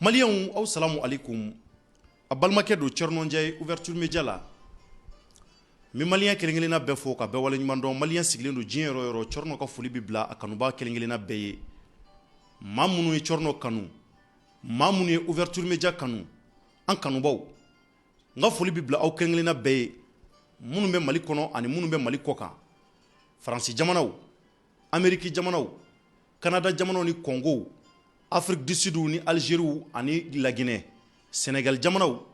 Maliens aw salamu alaikum a balimakɛ don Thierno Ndiaye ouverture média la mi malien kelenkelenna bɛɛ fo ka bɛɛ wale ɲuman dɔn malien sigilen don diɲɛ yɔrɔ yɔrɔ Thierno ka foli bi bila a kanuba kelenkelenna bɛɛ ye maa minnu ye Thierno kanu maa minnu ye ouverture média kanu an kanubaw n ka foli bi bila aw kelenkelenna bɛɛ ye minnu bɛ Mali kɔnɔ ani minnu bɛ Mali kɔ kan Faransi jamanaw Amérique jamanaw Canada jamanaw ni Congo Afrique du Sud ni Algérie ani La Guinée Sénégal jamanaw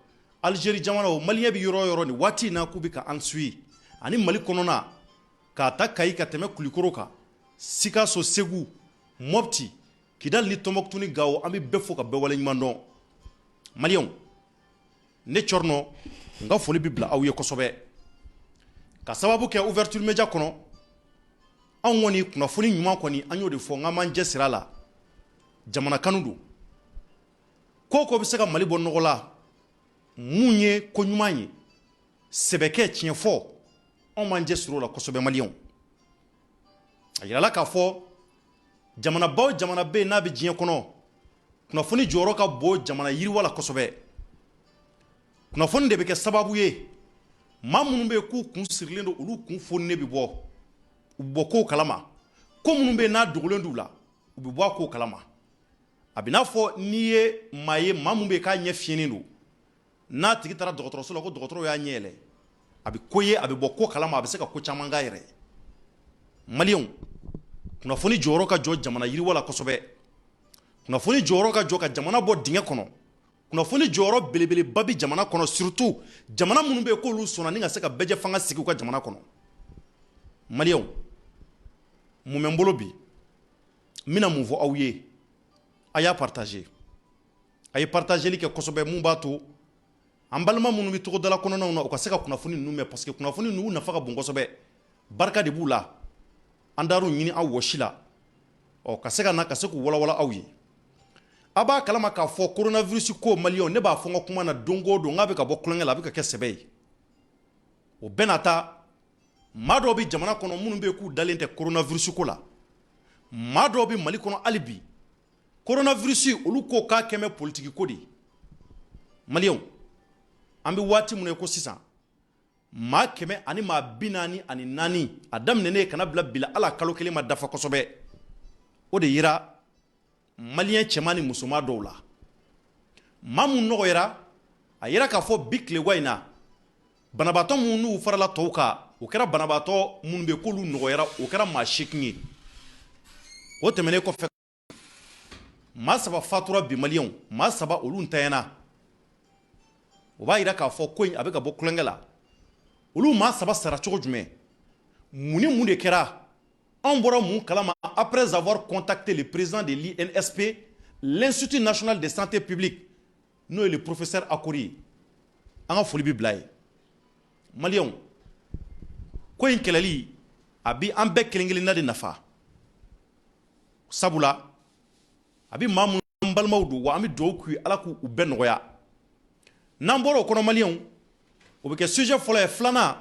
Algérie jamanaw malien bi yɔrɔ yɔrɔ ni waati na ku bi ka an suit ani Mali kɔnɔna ka ta Kayi ka tɛmɛ Kulikoro kan Sikaso Segu Mopti Kidal ni Tombouctou ni Gao an bi bɛɛ fo ka bɛɛ wale ɲuman dɔn Maliens ne Thierno n ka foli bi bila aw ye kosɛbɛ ka sababu kɛ ouverture média kɔnɔ an kɔni kunnafoni ɲuman kɔni an y'o de fɔ n ka m'an cɛsiri a la jamana kanu don ko bɛ se ka Mali bɔ nɔgɔ la mun ye ko ɲuman ye sɛbɛkɛ tiɲɛ fɔ an m'an cɛsiri o la kosɛbɛ Maliens a yirala k'a fɔ jamanabaw jamana bɛ n'a bɛ diɲɛ kɔnɔ kunnafoni jɔyɔrɔ ka bon jamana yiriwa la kosɛbɛ kunnafoni de bɛ kɛ sababu ye maa minnu bɛ k'u kun sirilen don olu kun foninen bɛ bɔ u bɔ kow kalama ko minnu bɛ n'a dogolen d'u la u bɛ bɔ a kow kalama a bɛ n'a fɔ n'i ye maa ye maa min bɛ k'a ɲɛ fiyɛnen don n'a tigi taara dɔgɔtɔrɔso la ko dɔgɔtɔrɔ y'a ɲɛ yɛlɛ a bɛ ko ye a bɛ bɔ ko kalama a bɛ se ka ko caman k'a yɛrɛ Maliens kunnafoni jɔyɔrɔ ka jɔ jamana yiriwa la kosɛbɛ kunnafoni jɔyɔrɔ ka jɔ ka jamana bɔ dingɛ kɔnɔ kunnafoni jɔyɔrɔ belebeleba bi jamana kɔnɔ surtout jamana minnu bɛ k'olu sɔnna ni ka se ka bɛjɛ fanga sigi u ka jamana kɔnɔ Maliens mun bɛ n bolo bi n bɛna mun fɔ aw ye a y'a partager a ye partageli kɛ kosɛbɛ mun b'a to an balima minnu bɛ togodala kɔnɔnaw na u ka se ka kunnafoni ninnu mɛn parce que kunnafoni ninnu nafa ka bon kosɛbɛ barika de b'u la an dar'u ɲini aw wɔsi la ka se ka na ka se k'u walawala aw ye a b'a kalama k'a fɔ coronavirus ko Maliens ne b'a fɔ n ka kuma na don o don n k'a bɛ ka bɔ kulonkɛ la a bɛ ka kɛ sɛbɛ ye o bɛɛ n'a ta maa dɔw bɛ jamana kɔnɔ minnu bɛ yen k'u dalen tɛ coronavirus ko la maa dɔw bɛ Mali kɔnɔ hali bi coronavirus olu ko k'a kɛ mɛ politique ko de ye Maliens an bɛ waati min na ko sisan maa 100 ani maa 44 a daminɛnen kana bila bila ala kalo kelen ma dafa kosɛbɛ o de yira Malien cɛman ni musoman dɔw la maa mun nɔgɔyara a yira k'a fɔ bi tilewa in na banabaatɔ minnu n'u farala tɔw kan o kɛra banabaatɔ minnu bɛ k'olu nɔgɔyara o kɛra maa 8 ye o tɛmɛnen kɔfɛ maa 3 fatura bi Maliens maa 3 olu ntanyana o b'a yira k'a fɔ ko in a bɛ ka bɔ kulonkɛ la olu maa 3 sara cogo jumɛn mun ni mun de kɛra an bɔra mun kalama après avoir contacté le président de l'INSP l'Institut national de santé publique n'o ye le professeur Akori an ka foli bi bila ye Maliens ko in kɛlɛli a bi an bɛɛ kelenkelenna de nafa sabula a bi maa minnu an balimaw don wa an bɛ dugawu k'u ye ala k'u bɛɛ nɔgɔya n'an bɔra o kɔnɔ Maliens o bɛ kɛ sujet fɔlɔ ye filanan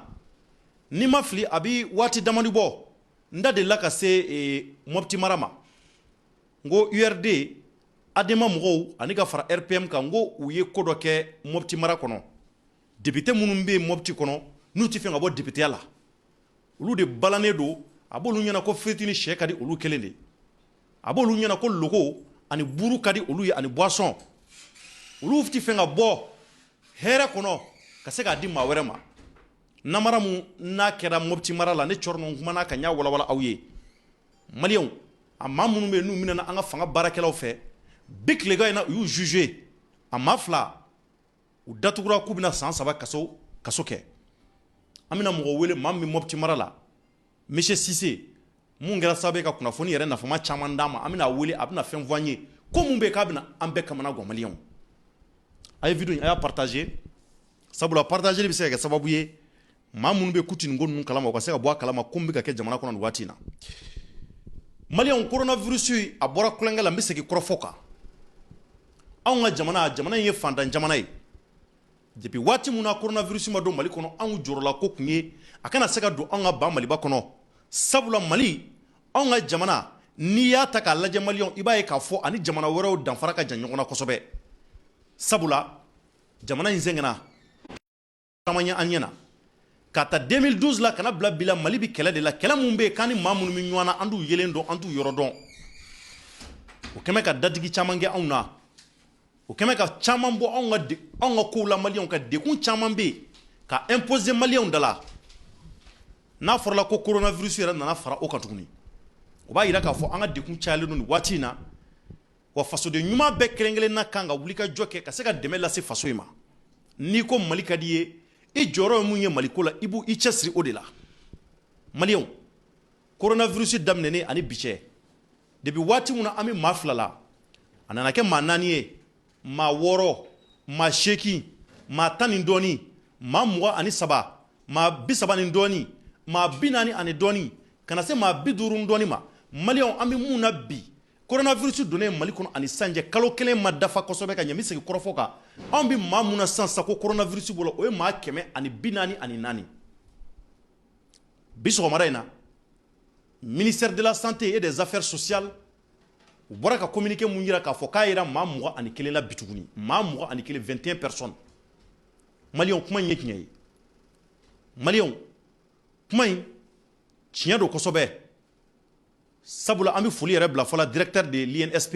ni ma fili a bi waati damani bɔ n da delila ka se Mopti mara ma n ko URD ADEMA mɔgɔw ani ka fara RPM kan n ko u ye ko dɔ kɛ Mopti mara kɔnɔ député minnu bɛ Mopti kɔnɔ n'u tɛ fɛ ka bɔ députéya la olu de balannen don a b'olu ɲɛna ko firiti ni sɛ ka di olu kelen de a b'olu ɲɛna ko logo ani buru ka di olu ye ani boisson olu tɛ fɛ ka bɔ hɛrɛ kɔnɔ ka se k'a di maa wɛrɛ ma namara mun n'a kɛra Mopti mara la ne Thierno kumana ka ɲa walawala aw ye Maliens a maa minnu bɛ yen n'u minɛna an ka fanga baarakɛlaw fɛ bi tilegan in na u y'u juger a maa 2 u datugura k'u bɛna san 3 kaso kɛ an bɛna mɔgɔ wele maa min bɛ Mopti mara la monsieur Cissé mun kɛra sababu ye ka kunnafoni yɛrɛ nafama caman d'a ma an bɛna wele a bɛna fɛn fɔ an ye ko mun bɛ yen k'a bɛna an bɛɛ kamana gan Maliens a ye vidéo in a y'a partager sabula partageli bɛ se ka kɛ sababu ye maa minnu bɛ kuti nin ko ninnu kalama u ka se ka bɔ a kalama ko min bɛ ka kɛ jamana kɔnɔ nin waati in na Maliens coronavirus a bɔra kulonkɛ la n bɛ segin kɔrɔfɔ kan anw ka jamana in ye fantan jamana ye depuis waati min na coronavirus ma don Mali kɔnɔ anw jɔrɔla ko tun ye a kana se ka don anw ka ba Maliba kɔnɔ sabula Mali anw ka jamana n'i y'a ta k'a lajɛ Maliens i b'a ye k'a fɔ ani jamana wɛrɛw danfara ka jan ɲɔgɔn na kosɛbɛ sabula jamana in sengena tamanya anyana kata 2012 la kana bla bila mali bi kɛlɛ de la kɛlɛ mun be kan ni maa minnu mi ɲɔgɔn na an t'u yelen dɔn an t'u yɔrɔ dɔn o kɛmɛ ka dadigi caman kɛ anw na o kɛmɛ ka caman bɔ anw ka kow la maliyɛnw ka dekun caman be ka imposer maliyɛnw da la n'a fɔrɔla ko coronavirus yɛrɛ nana fara o kan tuguni o b'a yira k'a fɔ an ka dekun cayalen don nin waati in na wa fasoden ɲuman bɛɛ kelen-kelen na kan ka wuli ka jɔ kɛ ka se ka dɛmɛ lase faso in ma n'i ko mali ka di ye i jɔyɔrɔ ye mun ye maliko la i b'u i cɛsiri o de la maliyɛnw coronavirus daminɛnen ani bi cɛ depuis waati mun na an bɛ maa 2 la a nana kɛ maa 4 ye maa 6 maa 8 maa 10 ni dɔɔni maa 23 maa 30 ni dɔɔni maa 40 ani dɔɔni kana se maa 50 ni dɔɔni ma maliyɛnw an bɛ mun na bi coronavirus donnen mali kɔnɔ ani sanjɛ kalo 1 ma dafa kosɛbɛ ka ɲɛmi segi kɔrɔfɔ kan an bɛ maa mun na sisan ko coronavirus bolo o ye maa 144 bi sɔgɔmada in na ministère de la santé et des affaires sociales u bɔra ka communiqué mun yira k'a fɔ k'a yira maa 21 la bi tuguni maa 21 21 personnes maliyɛnw kuma in ye tiɲɛ ye maliyɛnw kuma in tiɲɛ don kosɛbɛ sabula an bɛ foli yɛrɛ bila fɔlɔ directeur de l'INSP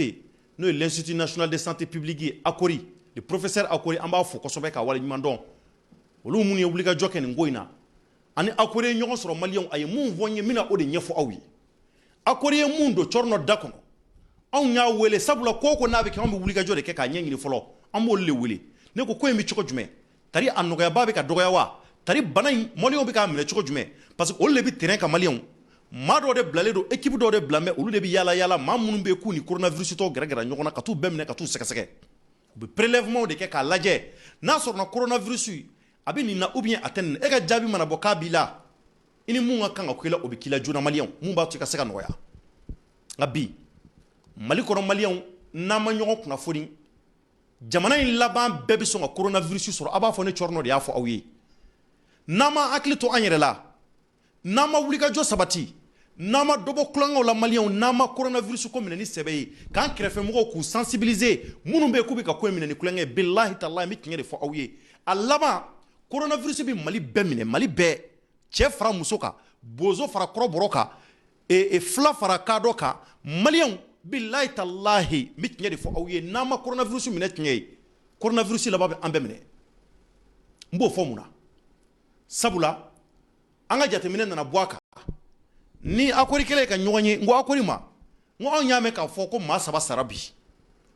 n'o ye l'institut national de santé publique ye Akori le professeur Akori an b'a fo kosɛbɛ ka waleɲuman dɔn olu minnu ye wulikajɔ kɛ nin ko in na ani Akori ye ɲɔgɔn sɔrɔ maliyɛnw a ye mun fɔ n ye n bɛna o de ɲɛfɔ aw ye Akori ye mun don cɔrinɔ da kɔnɔ anw y'a wele sabula ko o ko n'a bɛ kɛ anw bɛ wulikajɔ de kɛ k'a ɲɛɲini fɔlɔ an b'olu de wele ne ko in bɛ cogo jumɛn tari a nɔgɔyaba bɛ ka dɔgɔya wa tari bana in maliyɛnw bɛ k'a minɛ cogo jumɛn parce que olu de bɛ terrain kan maliyɛnw maa dɔw de bilalen don équipe dɔw de bila mɛ olu de bɛ yaala yaala maa minnu bɛ k'u ni coronavirus tɔw gɛrɛgɛrɛ ɲɔgɔn na ka t'u bɛɛ minɛ ka t'u sɛgɛsɛgɛ u bɛ prélèvement de kɛ k'a lajɛ n'a sɔrɔla coronavirus a bɛ nin na ou bien a tɛ nin na e ka jaabi mana bɔ k'a b'i la i ni mun ka kan ka k'i la o bɛ k'i la joona maliyɛnw mun b'a to i ka se ka nɔgɔya nka bi mali kɔnɔ maliyɛnw n'an ma ɲɔgɔn kunnafoni jamana in laban bɛɛ bɛ sɔn ka coronavirus sɔrɔ a b'a fɔ ne cɔrinɔ de y'a fɔ aw ye n'an ma hakili to an yɛrɛ la n'an ma wulikajɔ sabati n'an ma dɔ bɔ kulonkɛw la maliyɛnw n'an ma coronavirus ko minɛ ni sɛbɛ ye k'an kɛrɛfɛmɔgɔw k'u sensibiliser minnu bɛ yen k'u bɛ ka ko in minɛ ni kulonkɛ ye bilahi talahi n bɛ tiɲɛ de fɔ aw ye a laban coronavirus bɛ mali bɛɛ minɛ mali bɛɛ cɛ fara muso kan bozo fara kɔrɔbɔrɔ kan fila fara kadɔ kan maliyɛnw bilahi talahi n bɛ tiɲɛ de fɔ aw ye n'an ma coronavirus minɛ tiɲɛ ye coronavirus laban bɛ an bɛɛ minɛ n b'o fɔ mun na sabula an ka jateminɛ nana bɔ a kan ni Akori kɛlen ka ɲɔgɔn ye n ko Akori ma n ko anw y'a mɛn k'a fɔ ko maa 3 sara bi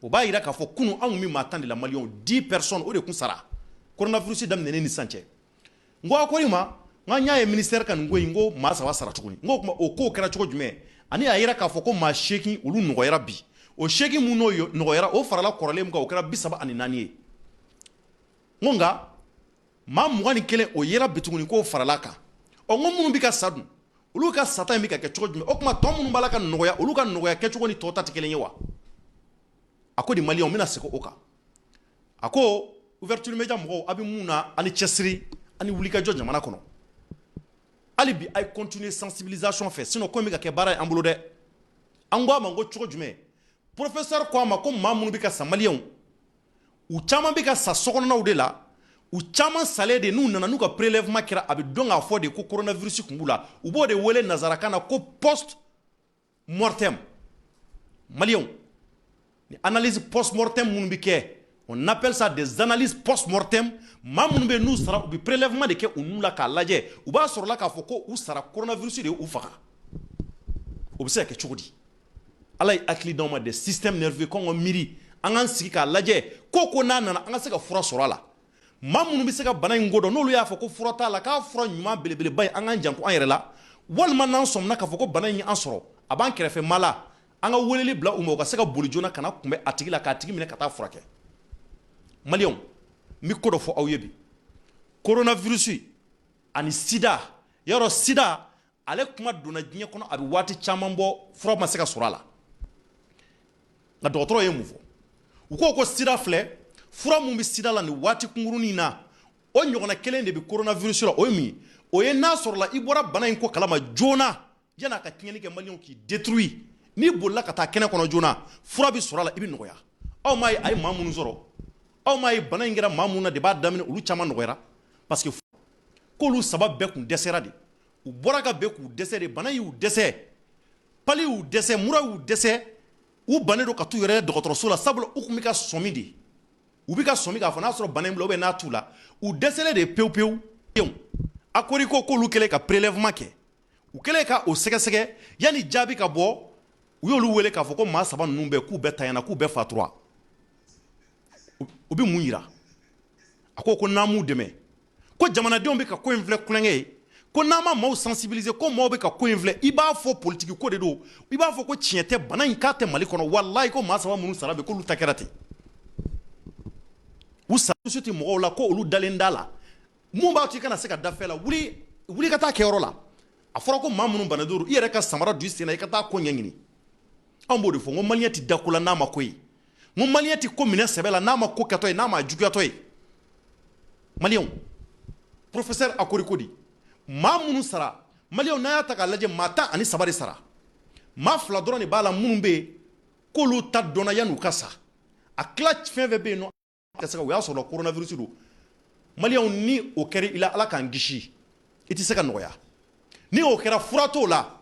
o b'a yira k'a fɔ kunun anw min maa 10 de la maliyɛnw 10 personnes o de kun sara coronavirus daminɛnen ni sisan cɛ n ko Akori ma n k'an y'a ye ministère ka nin ko in n ko maa 3 sara tuguni n ko o ko kɛra cogo jumɛn ani a yira k'a fɔ ko maa 8 olu nɔgɔyara bi o 8 mun n'o nɔgɔyara o farala kɔrɔlen min kan o kɛra 34 ye n ko nka maa 21 o yera bi tuguni k'o farala kan ɔ n ko minnu bɛ ka sa dun olu ka sata in bɛ ka kɛ cogo jumɛn o tuma tɔ minnu b'a la ka nɔgɔya olu ka nɔgɔya kɛcogo ni tɔ ta tɛ kelen ye wa a ko di maliyɛnw n bɛna segin o kan a ko ouverture média mɔgɔw a bɛ mun na ani cɛsiri ani wulikajɔ jamana kɔnɔ hali bi a ye continuer sensibilisation fɛ sinon ko in bɛ ka kɛ baara ye an bolo dɛ an ko a ma n ko cogo jumɛn professeur ko a ma ko maa minnu bɛ ka sa maliyɛnw u caman bɛ ka sa sokɔnɔnaw de la u caman salen de n'u nana n'u ka prélèvement kɛra a bɛ dɔn k'a fɔ de ko coronavirus kun b'u la u b'o de wele nazarakan na ko post mortem maliyɛnw ni analyse post mortem minnu bɛ kɛ on appelle ça des analyses post mortem maa minnu bɛ yen n'u sara u bɛ prélèvement de kɛ u n'u la k'a lajɛ u b'a sɔrɔla k'a fɔ ko u sara coronavirus de y'u faga o bɛ se ka kɛ cogo di ala ye hakili d'anw ma des systèmes nerveux k'anw ka miiri an k'an sigi k'a lajɛ ko n'a nana an ka se ka fura sɔrɔ a la maa minnu bɛ se ka bana in ko dɔn n'olu y'a fɔ ko fura t'a la k'a fura ɲuman belebeleba ye an k'an janto an yɛrɛ la walima n'an sɔmina k'a fɔ ko bana in ye an sɔrɔ a b'an kɛrɛfɛ maa la an ka weleli bila u ma u ka se ka boli joona ka na kunbɛn a tigi la k'a tigi minɛ ka taa furakɛ maliyɛnw n bɛ ko dɔ fɔ aw ye bi coronavirus ani sida yarɔ sida ale kuma donna diɲɛ kɔnɔ a bɛ waati caman bɔ fura ma se ka sɔrɔ a la nka dɔgɔtɔrɔ ye mun fɔ u ko sida filɛ fura mun bɛ sida la nin waati kunkurunin na o ɲɔgɔnna kelen de bɛ coronavirus la o ye mun ye o ye n'a sɔrɔla i bɔra bana in ko kalama joona yanni a ka tiɲɛni kɛ maliyɛnw k'i détruire n'i bolila ka taa kɛnɛ kɔnɔ joona fura bɛ sɔrɔ a la i bɛ nɔgɔya aw m'a ye a ye maa minnu sɔrɔ aw ma ye bana in kɛra maa mun na de b'a daminɛ olu caman nɔgɔyara parce que k'olu saba bɛɛ kun dɛsɛra de u bɔra ka bɛɛ k'u dɛsɛ de bana y'u dɛsɛ pali y'u dɛsɛ mura y'u dɛsɛ u bannen don ka t'u yɛrɛ dɔgɔtɔrɔso la sabula u kun bɛ ka sɔmi de u bɛ ka sɔmi k'a fɔ n'a sɔrɔ bana in bila ou bien n'a t'u la u dɛsɛlen de pewu pewu a kori ko k'olu kɛlen ka prélèvement kɛ u kɛlen ka o sɛgɛsɛgɛ yanni jaabi ka bɔ u y'olu wele k'a fɔ ko maa saba ninnu bɛɛ k'u bɛɛ tanyana k'u bɛɛ fatura u bɛ mun yira a ko n'an m'u dɛmɛ ko jamanadenw bɛ ka ko in filɛ kulonkɛ ye ko n'an ma maaw sensibiliser ko maaw bɛ ka ko in filɛ i b'a fɔ politique ko de don i b'a fɔ ko tiɲɛ tɛ bana in k'a tɛ Mali kɔnɔ walayi ko maa saba minnu sara bɛ k'olu ta kɛra ten u sara tɛ mɔgɔw la ko olu dalen da la mun b'a to i kana se ka da fɛ la wuli ka taa kɛyɔrɔ la a fɔra ko maa minnu bana duuru i yɛrɛ ka samara don i sen na i ka taa ko ɲɛɲini anw b'o de fɔ n ko maliyɛn tɛ da ko la n'a ma ko ye n ko maliyɛn tɛ ko minɛ sɛbɛ la n'a ma ko kɛtɔ ye n'a ma juguyatɔ ye maliyɛnw professeur Akori ko di maa minnu sara maliyɛnw n'a y'a ta k'a lajɛ maa 13 de sara maa 2 dɔrɔn de b'a la minnu bɛ yen k'olu ta dɔnna yan'u ka sa a tila fɛn fɛn bɛ yen nɔ ka se ka o y'a sɔrɔ coronavirus don maliyɛnw ni o kɛra i la ala k'an kisi i tɛ se ka nɔgɔya ni o kɛra fura t'o la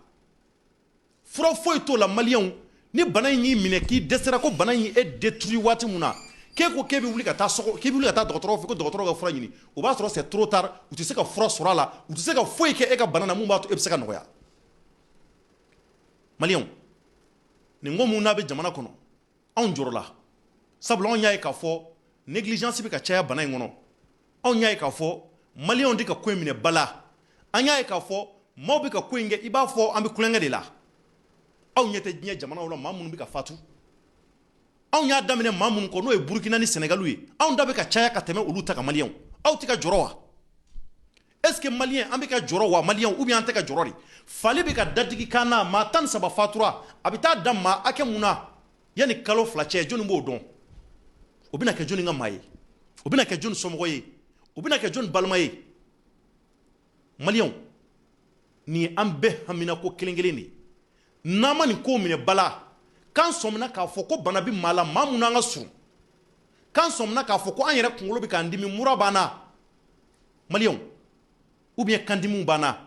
fura foyi t'o la maliyɛnw ni bana in y'i minɛ k'i dɛsɛra ko bana in e détruit waati mun na k'e ko k'e bɛ wuli ka taa dɔgɔtɔrɔw fɛ ko dɔgɔtɔrɔw ka fura ɲini o b'a sɔrɔ c'est trop tard u tɛ se ka fura sɔrɔ a la u tɛ se ka foyi kɛ e ka bana na mun b'a to e bɛ se ka nɔgɔya maliyɛnw nin ko mun n'a bɛ jamana kɔnɔ anw jɔrɔla sabula anw y'a ye k'a fɔ négligence bɛ ka caya bana in kɔnɔ anw y'a ye k'a fɔ maliyɛnw tɛ ka ko in minɛ ba la an y'a ye k'a fɔ maaw bɛ ka ko in kɛ i b'a fɔ an bɛ kulonkɛ de la aw ɲɛ tɛ diɲɛ jamanaw la maa minnu bɛ ka fatu anw y'a daminɛ maa minnu kɔ n'o ye Burukina ni Senegal ye anw da bɛ ka caya ka tɛmɛ olu ta kan maliyɛnw aw tɛ ka jɔrɔ wa est-ce que maliyɛn an bɛ ka jɔrɔ wa maliyɛnw ou bien an tɛ ka jɔrɔ de fali bɛ ka dadigi kan na maa 13 fatura a bɛ taa da maa hakɛ mun na yanni kalo 2 cɛ jɔnni b'o dɔn o bɛna kɛ jɔnni ka maa ye o bɛna kɛ jɔnni somɔgɔ ye o bɛna kɛ jɔnni balima ye maliyɛnw nin ye an bɛɛ hamina ko kelen kelen de n'an ma nin ko minɛ bala k'an sɔmina k'a fɔ ko bana bɛ maa la maa mun n'an ka surun k'an sɔmina k'a fɔ ko an yɛrɛ kunkolo bɛ k'an dimi mura b'an na maliyɛnw ou bien kandimiw b'an na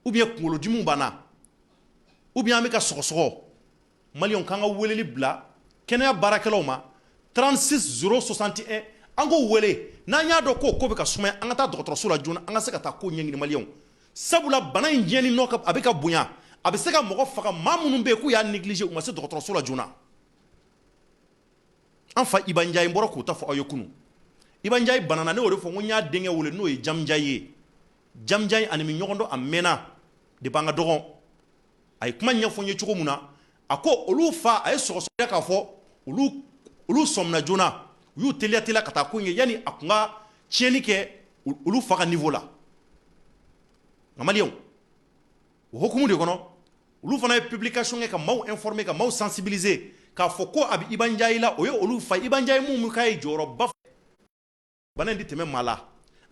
ou bien kunkolodimiw b'an na ou bien an bɛ ka sɔgɔsɔgɔ maliyɛnw k'an ka weleli bila kɛnɛya baarakɛlaw ma 36 061 an k'o wele n'an y'a dɔn k'o ko bɛ ka sumaya an ka taa dɔgɔtɔrɔso la joona an ka se ka taa ko ɲɛɲini maliyɛnw sabula bana in diɲɛni nɔ a bɛ ka bonya a bɛ se ka mɔgɔ faga maa minnu bɛ yen k'u y'a négliger u ma se dɔgɔtɔrɔso la joona an fa Iba Ndiaye n bɔra k'o ta fɔ aw ye kunun Iba Ndiaye banana ne y'o de fɔ n ko n y'a denkɛ wele n'o ye Jam Ndiaye ye Jam Ndiaye ani min ɲɔgɔn dɔn a mɛnna depuis an ka dɔgɔn a ye kuma ɲɛfɔ n ye cogo min na a ko olu fa a ye sɔgɔsɔgɔya k'a fɔ olu sɔmina joona u y'u teliya ka taa ko in ye yanni a kun ka tiɲɛni kɛ olu fa ka niveau la nka maliyɛnw o hukumu de kɔnɔ olu fana ye publication kɛ ka maaw informer ka maaw sensibiliser k'a fɔ ko a bɛ Iba Ndiaye la o ye olu fa Iba Ndiaye mun k'a ye jɔyɔrɔba bana in tɛ tɛmɛ maa la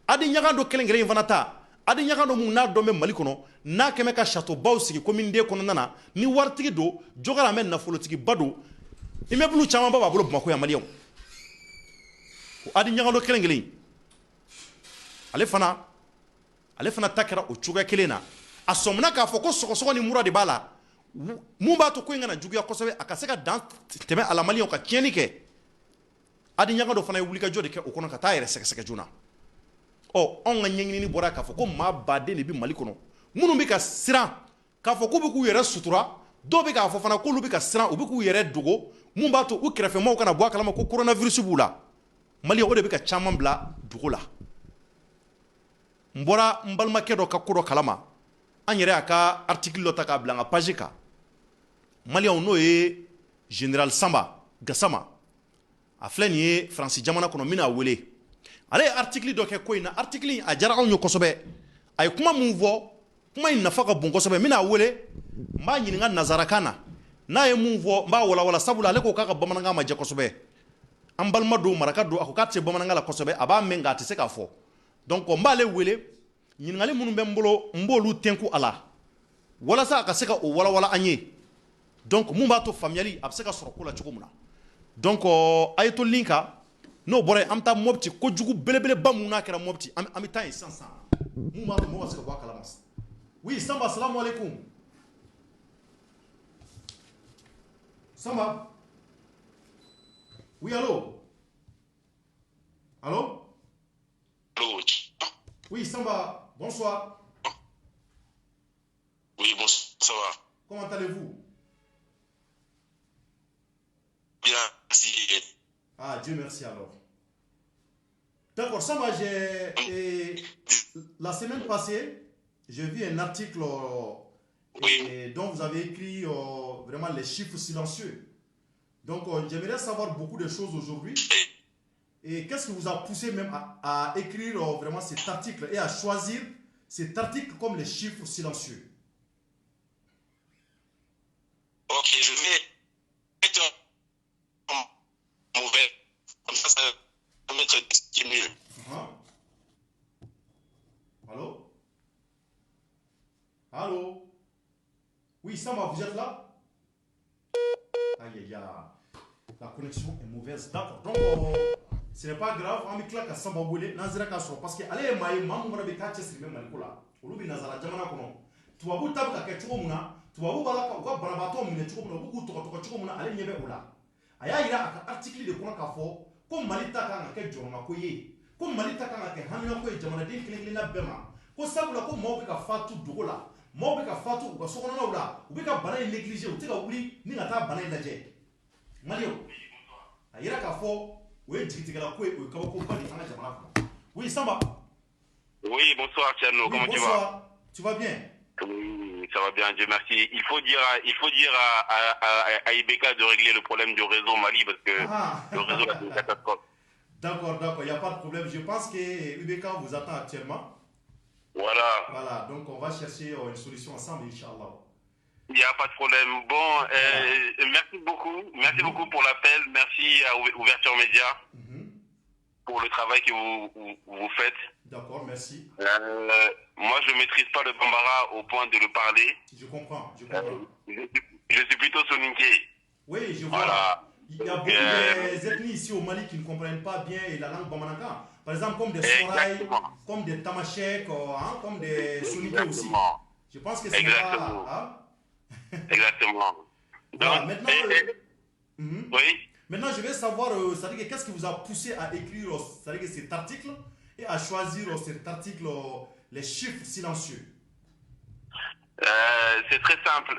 adi ɲaga dɔ kelen kelen in fana ta adi ɲaga dɔ mun n'a dɔn bɛ Mali kɔnɔ n'a kɛmɛ ka château baw sigi commune 2 kɔnɔna na ni waritigi don jɔkara an bɛ nafolotigiba don immeuble caman ba b'a bolo Bamakɔ yan maliyɛnw o adi ɲaga dɔ kelen kelen ale fana ta kɛra o cogoya kelen na a sɔmina k'a fɔ ko sɔgɔsɔgɔ ni mura de b'a la mun b'a to ko in kana juguya kosɛbɛ a ka se ka dan tɛmɛ a la maliyɛnw ka tiɲɛni kɛ adi ɲaga dɔ fana ye wulikajɔ de kɛ o kɔnɔ ka taa yɛrɛ sɛgɛsɛgɛ joona anw ka ɲɛɲinini bɔra k'a fɔ ko maa baden de bɛ Mali kɔnɔ minnu bɛ ka siran k'a fɔ k'u bɛ k'u yɛrɛ sutura dɔw bɛ k'a fɔ fana k'olu bɛ ka siran u bɛ k'u yɛrɛ dogo mun b'a to u kɛrɛfɛmɔgɔw kana bɔ a kalama ko coronavirus b'u la maliyɛnw o de bɛ ka caman bila dugu la n bɔra n balimakɛ dɔ ka ko dɔ kalama an yɛrɛ y'a ka article dɔ ta k'a bila n ka page kan maliyɛnw n'o ye général Samba Gassama a filɛ nin ye Faransi jamana kɔnɔ n bɛna wele ale ye article dɔ kɛ ko in na article in a diyara anw ye kosɛbɛ a ye kuma mun fɔ kuma in nafa ka bon kosɛbɛ n bɛna wele n b'a ɲininka nazarakan na n'a ye mun fɔ n b'a walawala sabula ale ko k'a ka bamanankan ma jɛ kosɛbɛ an balima don maraka don a ko k'a tɛ se bamanankan la kosɛbɛ a b'a mɛn nka a tɛ se k'a fɔ donc n b'ale wele ɲininkali minnu bɛ n bolo n b'olu tɛnku a la walasa a ka se ka o walawala an ye donc mun b'a to faamuyali a bɛ se ka sɔrɔ ko la cogo min na donc a ye to link kan n'o bɔra yen an bɛ taa Mopti kojugu belebeleba mun n'a kɛra Mopti an bɛ taa yen sisan mun b'a to mɔgɔ ka se ka bɔ a kalama. Oui Samba, salam alaikum. Samba. Oui, allô? Allô? Allô? Oui, Samba, bonsoir. Oui, bonsoir, ça va. Comment allez-vous? Bien, merci. Ah, Dieu merci alors. D'accord, Samba, la semaine passée, j'ai vu un article dont vous avez écrit vraiment les chiffres silencieux. Donc, j'aimerais savoir beaucoup de choses aujourd'hui. Et qu'est-ce qui vous a poussé même à écrire vraiment cet article et à choisir cet article comme les chiffres silencieux? Ok, je vais mettre un mauvais. Comme ça va mettre ce qui est mieux. Allô? Allô? Oui, Samba, vous êtes là? Aïe, aïe, aïe. La connexion est mauvaise. D'accord. Donc, ce n'est pas grave. On va claquer à Samba Boulé. Nazira Kassou. Parce que, allez, maman, on va faire un test. Olubi Nazara Jamana Kono. Tu vas vous taper à Ketchumuna. Tu vas vous balader à Banabato, Minechumuna, vous Tokotokachumuna, allez, Niebe Ola. Aya, il y a un article de Konakafo. Comme Malita Kanga Kedjoma Koye. Comme Malita Kanga Hamina Koye, Jamana Dinklina Bema. Ko sabula ko mɔgɔw bɛ ka fatu dogo la, mɔgɔw bɛ ka fatu u ka sokɔnɔnaw la, u bɛ ka bana in négliger u tɛ ka wuli ni ka taa bana in lajɛ. Maliyɛnw, a yira k'a fɔ o ye jigitigɛla ko ye, o ye kabakoba de ye an ka jamana kɔnɔ. Oui, Samba. Oui, bonsoir Tcherno, comment tu vas? Bonsoir, tu vas bien? Oui, ça va bien, Dieu merci. Il faut dire à Ibeka de régler le problème du réseau au Mali parce que le réseau est une catastrophe. D'accord, il n'y a pas de problème. Je pense que Ibeka vous attend actuellement. Voilà, donc on va chercher une solution ensemble, Inch'Allah. Il n'y a pas de problème. Bon, merci beaucoup pour l'appel. Merci à Ouverture Média pour le travail que vous faites. D'accord, merci. Moi, je ne maîtrise pas le Bambara au point de le parler. Je comprends. Je suis plutôt soninké. Oui, je vois. Voilà. Il y a beaucoup d'ethnies ici au Mali qui ne comprennent pas bien la langue bamanaka. Par exemple, comme des Soraï, comme des Tamashek, comme des Soninké aussi. Je pense que c'est pas... Exactement. Voilà, maintenant, oui. Maintenant, je vais savoir, qu'est-ce qui vous a poussé à écrire cet article et à choisir cet article, les chiffres silencieux. C'est très simple.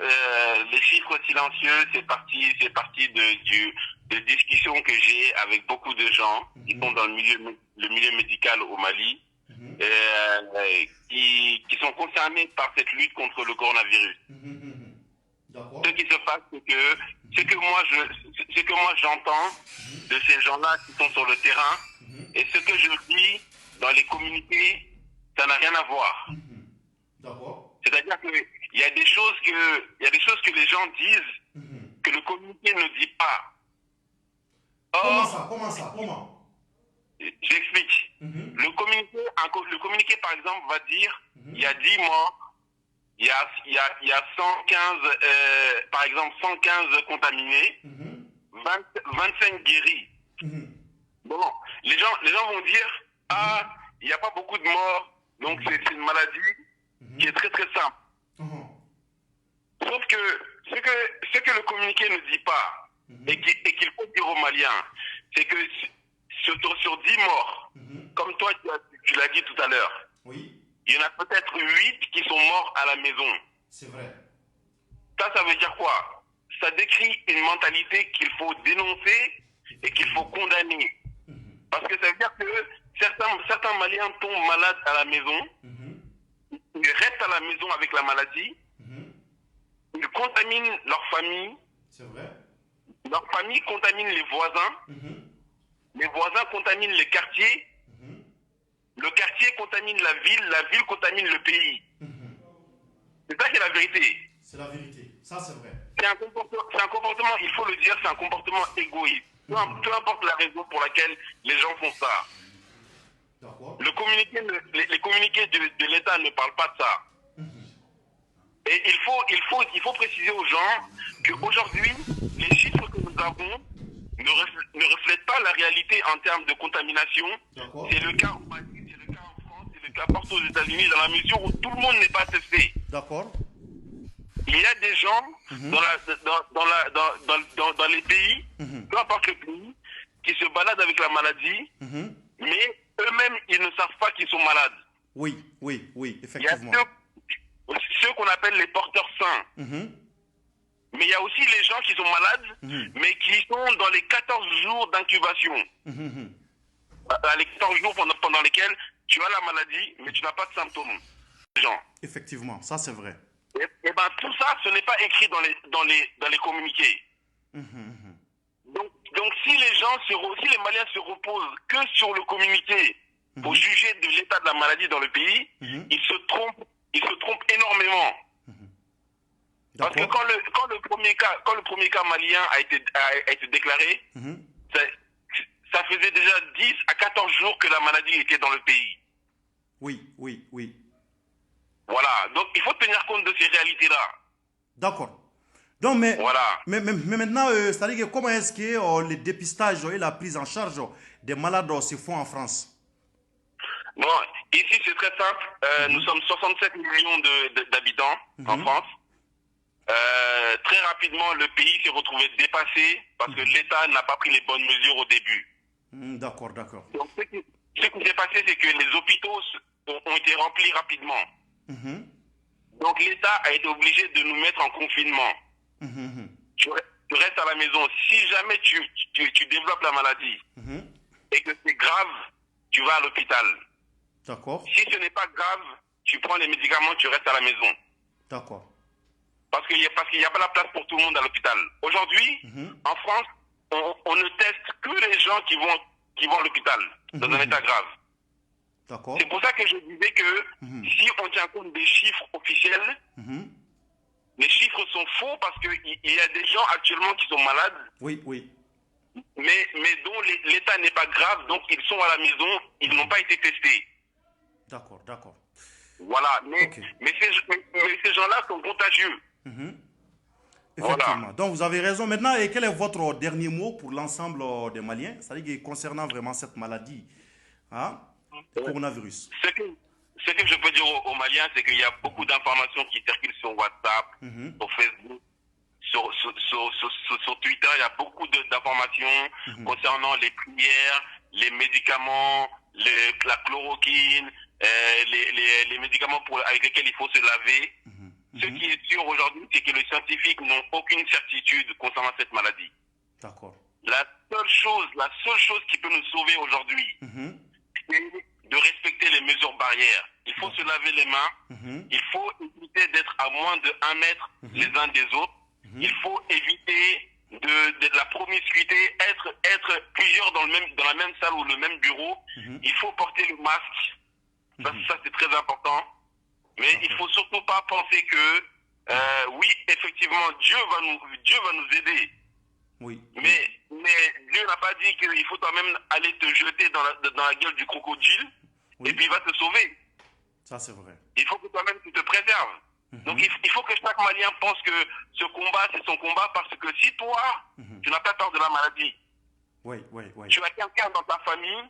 Les chiffres silencieux, c'est parti de discussions que j'ai avec beaucoup de gens qui sont dans le milieu médical au Mali, qui sont concernés par cette lutte contre le coronavirus. Ce qui se passe, c'est que ce que moi j'entends de ces gens-là qui sont sur le terrain et ce que je dis dans les communiqués, ça n'a rien à voir. C'est-à-dire qu'il y a des choses que les gens disent que le communiqué ne dit pas. Comment ça J'explique. Le communiqué, par exemple, va dire il y a 10 morts, il y a 115, par exemple, 115 contaminés, 25 guéris. Bon, les gens vont dire, il n'y a pas beaucoup de morts, donc c'est une maladie qui est très très simple. Sauf que ce que le communiqué ne dit pas, et qu'il faut dire aux Maliens, c'est que sur 10 morts, comme toi tu l'as dit tout à l'heure, il y en a peut-être 8 qui sont morts à la maison. C'est vrai. Ça veut dire quoi? Ça décrit une mentalité qu'il faut dénoncer et qu'il faut condamner. Parce que ça veut dire que certains Maliens tombent malades à la maison, ils restent à la maison avec la maladie, ils contaminent leur famille. C'est vrai. Leur famille contamine les voisins. Les voisins contaminent les quartiers. Le quartier contamine la ville contamine le pays. C'est ça qui est la vérité. C'est la vérité. Ça, c'est vrai. C'est un comportement, il faut le dire, c'est un comportement égoïste. Peu importe la raison pour laquelle les gens font ça. Les communiqués de l'État ne parlent pas de ça. Et il faut préciser aux gens qu'aujourd'hui, les chiffres que nous avons ne reflète pas la réalité en termes de contamination. C'est le cas au Mali, c'est le cas en France, c'est le cas partout aux États-Unis, dans la mesure où tout le monde n'est pas testé. D'accord. Il y a des gens dans les pays, peu importe le pays, qui se baladent avec la maladie, mais eux-mêmes, ils ne savent pas qu'ils sont malades. Oui, effectivement. Il y a ceux qu'on appelle les porteurs sains. Mais il y a aussi les gens qui sont malades, mais qui sont dans les 14 jours d'incubation. Les 14 jours pendant lesquels tu as la maladie, mais tu n'as pas de symptômes. Gens. Effectivement, ça c'est vrai. Et ben, tout ça, ce n'est pas écrit dans les communiqués. Donc si les Maliens se reposent que sur le communiqué pour juger de l'état de la maladie dans le pays, ils se trompent énormément. Parce que quand le premier cas malien a été déclaré, ça faisait déjà 10 à 14 jours que la maladie était dans le pays. Oui. Voilà, donc il faut tenir compte de ces réalités-là. D'accord. Donc, mais voilà. mais maintenant, c'est-à-dire que comment est-ce que le dépistage et la prise en charge des malades se font en France? Bon, ici c'est très simple. Nous sommes 67 millions d'habitants en France. Très rapidement, le pays s'est retrouvé dépassé parce que l'État n'a pas pris les bonnes mesures au début. D'accord. Donc, ce qui s'est passé, c'est que les hôpitaux ont été remplis rapidement. Donc, l'État a été obligé de nous mettre en confinement. Tu restes à la maison. Si jamais tu développes la maladie et que c'est grave, tu vas à l'hôpital. D'accord. Si ce n'est pas grave, tu prends les médicaments, tu restes à la maison. D'accord. Parce qu'il n'y a pas la place pour tout le monde à l'hôpital. Aujourd'hui, en France, on ne teste que les gens qui vont à l'hôpital dans un état grave. D'accord. C'est pour ça que je disais que si on tient compte des chiffres officiels, les chiffres sont faux parce qu'il y a des gens actuellement qui sont malades. Oui. Mais dont l'état n'est pas grave, donc ils sont à la maison, ils n'ont pas été testés. D'accord. Voilà, mais ces gens-là sont contagieux. Effectivement. Voilà. Donc vous avez raison. Maintenant, et quel est votre dernier mot pour l'ensemble des Maliens? C'est-à-dire concernant vraiment cette maladie, le coronavirus. Ce que je peux dire aux Maliens, c'est qu'il y a beaucoup d'informations qui circulent sur WhatsApp, sur Facebook, sur Twitter. Il y a beaucoup d'informations concernant les prières, les médicaments, la chloroquine, les médicaments avec lesquels il faut se laver. Ce qui est sûr aujourd'hui, c'est que les scientifiques n'ont aucune certitude concernant cette maladie. D'accord. La seule chose qui peut nous sauver aujourd'hui, c'est de respecter les mesures barrières. Il faut se laver les mains. Il faut éviter d'être à moins de 1 mètre les uns des autres. Il faut éviter de la promiscuité, être plusieurs dans la même salle ou le même bureau. Il faut porter le masque. Ça c'est très important. Mais il ne faut surtout pas penser que, oui, effectivement, Dieu va nous aider. Oui. Mais Dieu n'a pas dit qu'il faut toi-même aller te jeter dans la gueule du crocodile et puis il va te sauver. Ça, c'est vrai. Il faut que toi-même tu te préserves. Donc il faut que chaque Malien pense que ce combat, c'est son combat parce que si toi, tu n'as pas peur de la maladie, tu as quelqu'un dans ta famille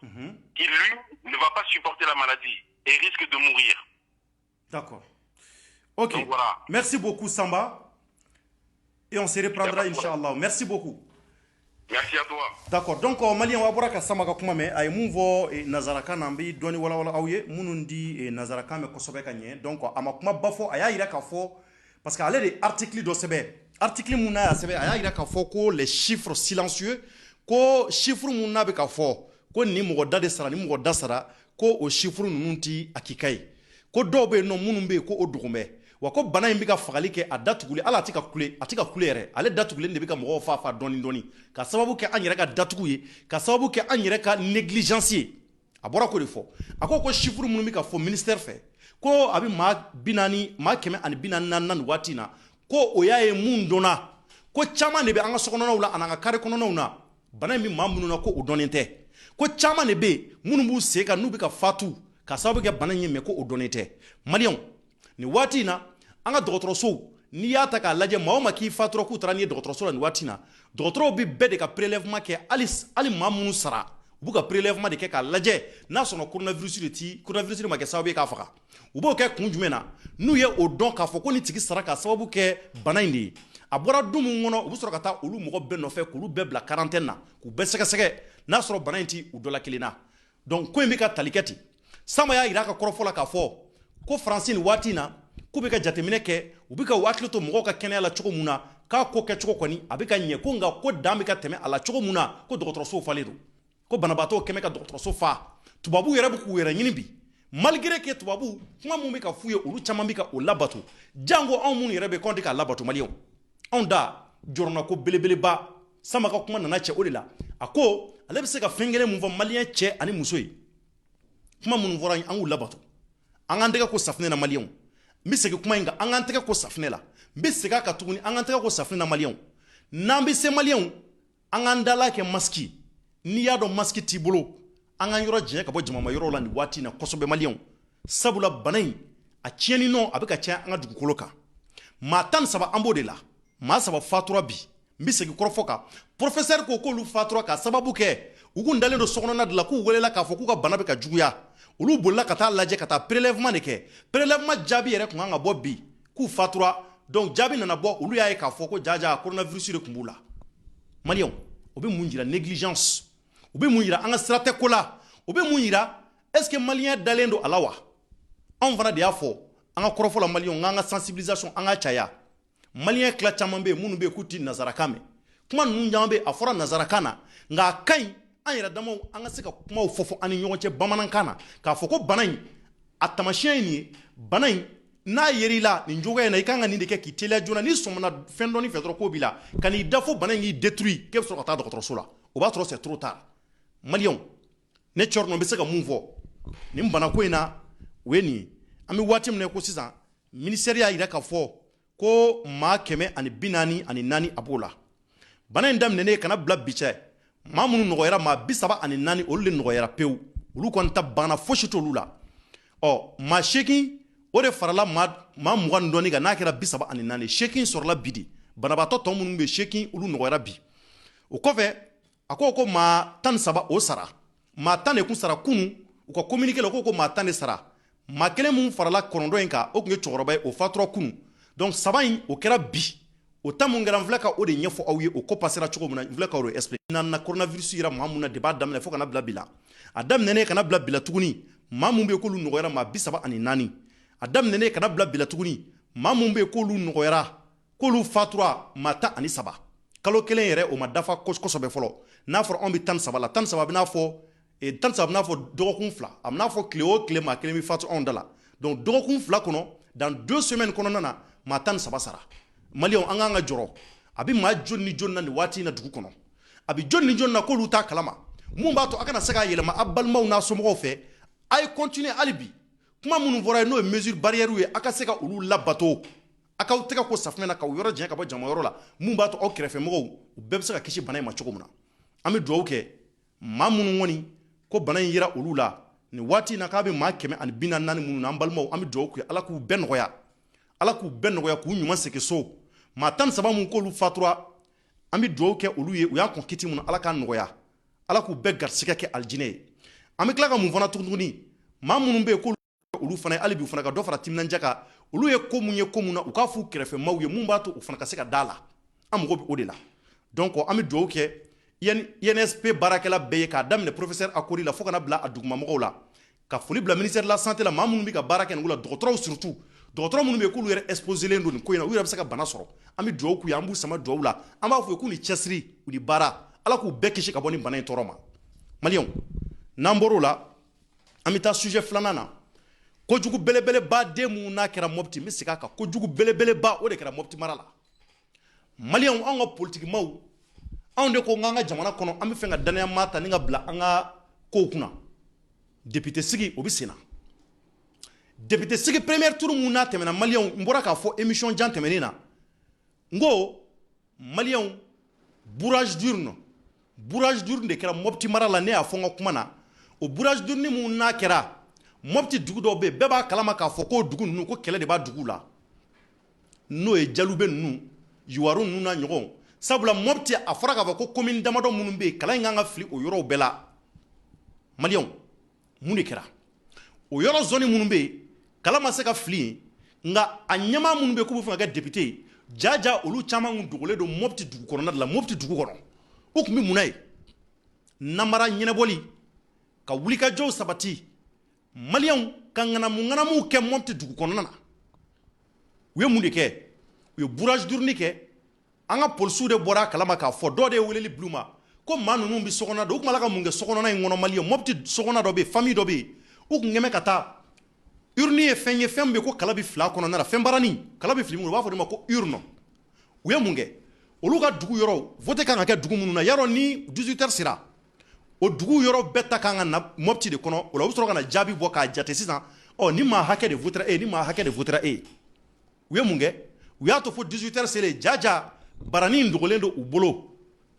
qui, lui, ne va pas supporter la maladie et risque de mourir. D'accord. Ok. Donc, voilà. Merci beaucoup, Samba. Et on se reprendra, Inch'Allah. Merci beaucoup. Merci à toi. D'accord. Donc, Malien, on va Samba Kakumame, a mouvo et Nazaraka Nambi, Doni Wala Aouye, Munundi et Nazaraka me Kosobe Kanye. Donc, Amakuma Bafo, Aya Iraka Fo, parce qu'à l'aide des articles de Sebe, article Mouna Sebe, Aya Iraka Fo, les chiffres silencieux, ko chiffre Mouna Beka Fo, ko ni Mogo Dadesara, ni Mogo Dasara, ko o chiffre Nunti Akikai. Ko dobe no munumbe ko odugume wa ko bana imbika fagali ke adatugule ala atika kule yɛrɛ ale datugule de bika mɔgɔw fa dɔni ka sababu kɛ an yɛrɛ ka datugu ye ka sababu kɛ an yɛrɛ ka négligence ye a bɔra ko de fɔ a ko chiffre minnu bɛ ka fɔ ministère fɛ ko a bɛ maa 444 waati na ko o y'a ye mun dɔnna ko caman de bɛ an ka sokɔnɔnaw la ani an ka carré kɔnɔnaw na bana in bɛ maa minnu na ko o dɔnnen tɛ ko caman de bɛ minnu b'u sen kan n'u bɛ ka fatu ka sababu kɛ bana in ye mɛ ko o dɔnnen tɛ maliyɛnw ni waati in na an ka dɔgɔtɔrɔsow n'i y'a ta k'a lajɛ maa o maa k'i fatura k'u taara n'i ye dɔgɔtɔrɔso la nin waati na dɔgɔtɔrɔw bɛ bɛɛ de ka prélèvement kɛ hali maa minnu sara u b'u ka prélèvement de kɛ k'a lajɛ n'a sɔrɔ coronavirus de ma kɛ sababu ye k'a faga u b'o kɛ kun jumɛn na n'u ye o dɔn k'a fɔ ko nin tigi sara k'a sababu kɛ bana in de ye a bɔra du min kɔnɔ u bɛ sɔrɔ ka taa olu mɔgɔ bɛɛ nɔfɛ k'olu bɛɛ bila quarantaine na k'u bɛɛ sɛgɛsɛgɛ n'a sɔrɔ bana in tɛ u dɔ la kelen na donc ko in bɛ ka tali kɛ ten Sama y'a jira a ka kɔrɔfɔ la k'a fɔ ko Faransi nin waati in na k'u bɛ ka jateminɛ kɛ u bɛ ka hakili to mɔgɔw ka kɛnɛya la cogo mun na k'a ko kɛcogo kɔni a bɛ ka ɲɛ ko nka ko dan bɛ ka tɛmɛ a la cogo mun na ko dɔgɔtɔrɔsow falen don ko banabaatɔw kɛmɛ ka dɔgɔtɔrɔso fa tubabuw yɛrɛ bɛ k'u yɛrɛ ɲini bi malgré que tubabuw kuma mun bɛ ka f'u ye olu caman bɛ ka o labato jango anw minnu yɛrɛ bɛ k'anw tɛ k'a labato maliyɛnw anw da jɔrɔna ko belebeleba Sama ka kuma nana cɛ o de la a ko ale bɛ se ka fɛn kelen mun fɔ maliyɛn cɛ ani muso ye kuma minnu fɔra an k'u labato an k'an tɛgɛ ko safinɛ na maliyɛnw n bɛ segin kuma in kan an k'an tɛgɛ ko safinɛ la n bɛ segin a kan tuguni an k'an tɛgɛ ko safinɛ na maliyɛnw n'an bɛ se maliyɛnw an k'an dala kɛ masiki n'i y'a dɔn masiki t'i bolo an k'an yɔrɔ janya ka bɔ jamama yɔrɔ la nin waati in na kosɛbɛ maliyɛnw sabula bana in a tiɲɛni nɔ a bɛ ka caya an ka dugukolo kan maa 13 an b'o de la maa 3 fatura bi n bɛ segin kɔrɔfɔ kan professeur ko k'olu fatura ka sababu kɛ u kun dalen don sokɔnɔna de la k'u welela k'a fɔ k'u ka bana bɛ ka juguya olu bolila ka taa lajɛ ka taa prélèvement de kɛ prélèvement jaabi yɛrɛ kun kan ka bɔ bi k'u fatura donc jaabi nana bɔ olu y'a ye k'a fɔ ko jaja coronavirus de kun b'u la maliyɛnw o bɛ mun yira négligence u bɛ mun yira an ka sira tɛ ko la u bɛ mun yira est ce que maliyɛn dalen don a la wa anw fana de y'a fɔ an ka kɔrɔfɔ la maliyɛnw k'an ka sensibilisation an ka caya maliyɛn tila caman bɛ yen minnu bɛ yen k'u ti nazarakan mɛn kuma ninnu caman bɛ yen a fɔra nazarakan na nka a ka ɲi an yɛrɛ damaw an ka se ka kumaw fɔ an ni ɲɔgɔn cɛ bamanankan na k'a fɔ ko bana in a taamasiyɛn ye nin ye bana in n'a yer'i la nin cogoya in na i kan ka nin de kɛ k'i teliya joona n'i sɔmina fɛn dɔɔni fɛ dɔrɔn k'o b'i la ka n'i da fo bana in k'i détruit k'e bɛ sɔrɔ ka taa dɔgɔtɔrɔso la o b'a sɔrɔ c'est trop tard maliyɛnw ne cɔrɔnɔ bɛ se ka mun fɔ nin bana ko in na o ye nin ye an bɛ waati min na ko sisan ministère y'a jira k'a fɔ ko maa 144 a b'o la bana in daminɛnen kana bila bi cɛ maa minnu nɔgɔyara maa 34 olu de nɔgɔyara pewu olu kɔni ta banna fosi t'olu la ɔ maa 8 o de farala maa 20 dɔɔni kan n'a kɛra 34 8 sɔrɔla bi de banabaatɔ tɔ minnu bɛ 8 olu nɔgɔyara bi o kɔfɛ a ko maa 13 o sara maa 10 de kun sara kunun u ka communiqué la ko maa 10 de sara maa kelen mun farala 9 in kan o tun ye cɛkɔrɔba ye o fatura kunun donc 3 in o kɛra bi o ta mun kɛra n filɛ ka o de ɲɛfɔ aw ye o ko passera cogo min na n filɛ ka o de expliquer na coronavirus yira maa mun na de b'a daminɛ fo kana bila bi la a daminɛnen kana bila bi la tuguni maa mun bɛ yen k'olu nɔgɔyara maa 34 a daminɛnen kana bila bi la tuguni maa mun bɛ yen k'olu nɔgɔyara k'olu fatura maa 13 kalo kelen yɛrɛ o ma dafa kosɛbɛ fɔlɔ n'a fɔra anw bɛ 13 la 13 bɛ n'a fɔ 13 bɛ n'a fɔ dɔgɔkun 2 a bɛ n'a fɔ tile o tile maa kelen bɛ fatu anw da la donc dɔgɔkun 2 kɔnɔ dans 2 semaines kɔnɔna na maa 13 sara maliyɛnw an k'an ka jɔrɔ a bɛ maa joli ni joli na nin waati in na dugu kɔnɔ a bɛ joli ni joli na k'olu t'a kalama mun b'a to a kana se k'a yɛlɛma a balimaw n'a somɔgɔw fɛ a ye continuer hali bi kuma minnu fɔra ye n'o ye mesure barrière ye a ka se ka olu labato a k'aw tɛgɛ ko safunɛ na k'aw yɔrɔ janya ka bɔ jama yɔrɔ la mun b'a to aw kɛrɛfɛmɔgɔw u bɛɛ bɛ se ka kisi bana in ma cogo min na an bɛ dugawu kɛ maa minnu kɔni ko bana in yera olu la nin waati in na k'a bɛ maa 144 minnu na an balimaw an bɛ dugawu kɛ ala k'u bɛɛ nɔgɔya ala k'u bɛɛ nɔgɔya k'u ɲuman segin so maa 13 mun k'olu fatura an bɛ dugawu kɛ olu ye u y'an kɔn kiti mun na ala k'a nɔgɔya ala k'u bɛɛ garisigɛ kɛ alijinɛ ye an bɛ tila ka mun fana tuguni maa minnu bɛ yen k'olu olu fana hali bi u fana ka dɔ fara timinandiya kan olu ye ko mun ye ko mun na u k'a f'u kɛrɛfɛmaw ye mun b'a to u fana ka se ka da la an mago bɛ o de la donc an bɛ dugawu kɛ INSP baarakɛla bɛɛ ye k'a daminɛ professeur Akori la fo kana bila a dugumamɔgɔw la ka foli bila ministère de la santé la maa minnu bɛ ka baara kɛ nin la dɔgɔtɔrɔw surtout dɔgɔtɔrɔ minnu bɛ yen k'olu yɛrɛ exposé len don nin ko in na u yɛrɛ bɛ se ka bana sɔrɔ an bɛ dugawu k'u ye an b'u sama dugawu la an b'a fɔ u ye k'u ni cɛsiri u ni baara ala k'u bɛɛ kisi ka bɔ nin bana in tɔɔrɔ ma maliyɛnw n'an bɔr'o la an bɛ taa sujet filanan na kojugu belebeleba den minnu n'a kɛra Mopti n bɛ segin a kan kojugu belebeleba o de kɛra Mopti mara la maliyɛnw anw ka politikimaw anw de ko k'an ka jamana kɔnɔ an bɛ fɛ ka danaya ta ni ka bila an ka kow kunna député sigi o bɛ sen na député sigi première tour mun n'a tɛmɛna maliyɛnw n bɔra k'a fɔ émission jan tɛmɛnen na n ko maliyɛnw bourrage d'urne de kɛra Mopti mara la ne y'a fɔ n ka kuma na o bourrage d'urne mun n'a kɛra Mopti dugu dɔw bɛ yen bɛɛ b'a kalama k'a fɔ ko dugu ninnu ko kɛlɛ de b'a dugu la n'o ye Jalube ninnu Yuwaru ninnu n'a ɲɔgɔn sabula Mopti a fɔra k'a fɔ ko commune damadɔ minnu bɛ yen kalan in kan ka fili o yɔrɔw bɛɛ la maliyɛnw mun de kɛra o yɔrɔ zone minnu bɛ yen kalan ma se ka fili nka a ɲɛmaa minnu bɛ yen k'u bɛ fɛ ka kɛ député jaja olu caman kun dogolen don Mopti dugu kɔnɔna de la Mopti dugu kɔnɔ u tun bɛ mun na yen namara ɲɛnabɔli ka wulikajɔw sabati maliyɛnw ka ŋanamu kɛ Mopti dugu kɔnɔna na u ye mun de kɛ u ye bourrage d'urne kɛ an ka polisiw de bɔra a kalama k'a fɔ dɔ de ye weleli bila u ma ko maa ninnu bɛ sokɔnɔna dɔ u tun b'a la ka mun kɛ sokɔnɔna in kɔnɔ maliyɛnw Mopti sokɔnɔna dɔ bɛ yen famille dɔ bɛ yen u tun kɛn bɛ ka taa urne ye fɛn min bɛ ko kala bɛ fili a kɔnɔna na fɛn barani kala bɛ fili minnu u b'a fɔ de ma ko urne u ye mun kɛ olu ka dugu yɔrɔ vote kan ka kɛ dugu minnu na yarɔ ni 18h sera o dugu yɔrɔ bɛɛ ta kan ka na Mopti de kɔnɔ o la u bɛ sɔrɔ ka na jaabi bɔ k'a jate sisan ni maa hakɛ de votera ni maa hakɛ de votera u ye mun kɛ u y'a to fo 18h selen jaja barani in dogolen don u bolo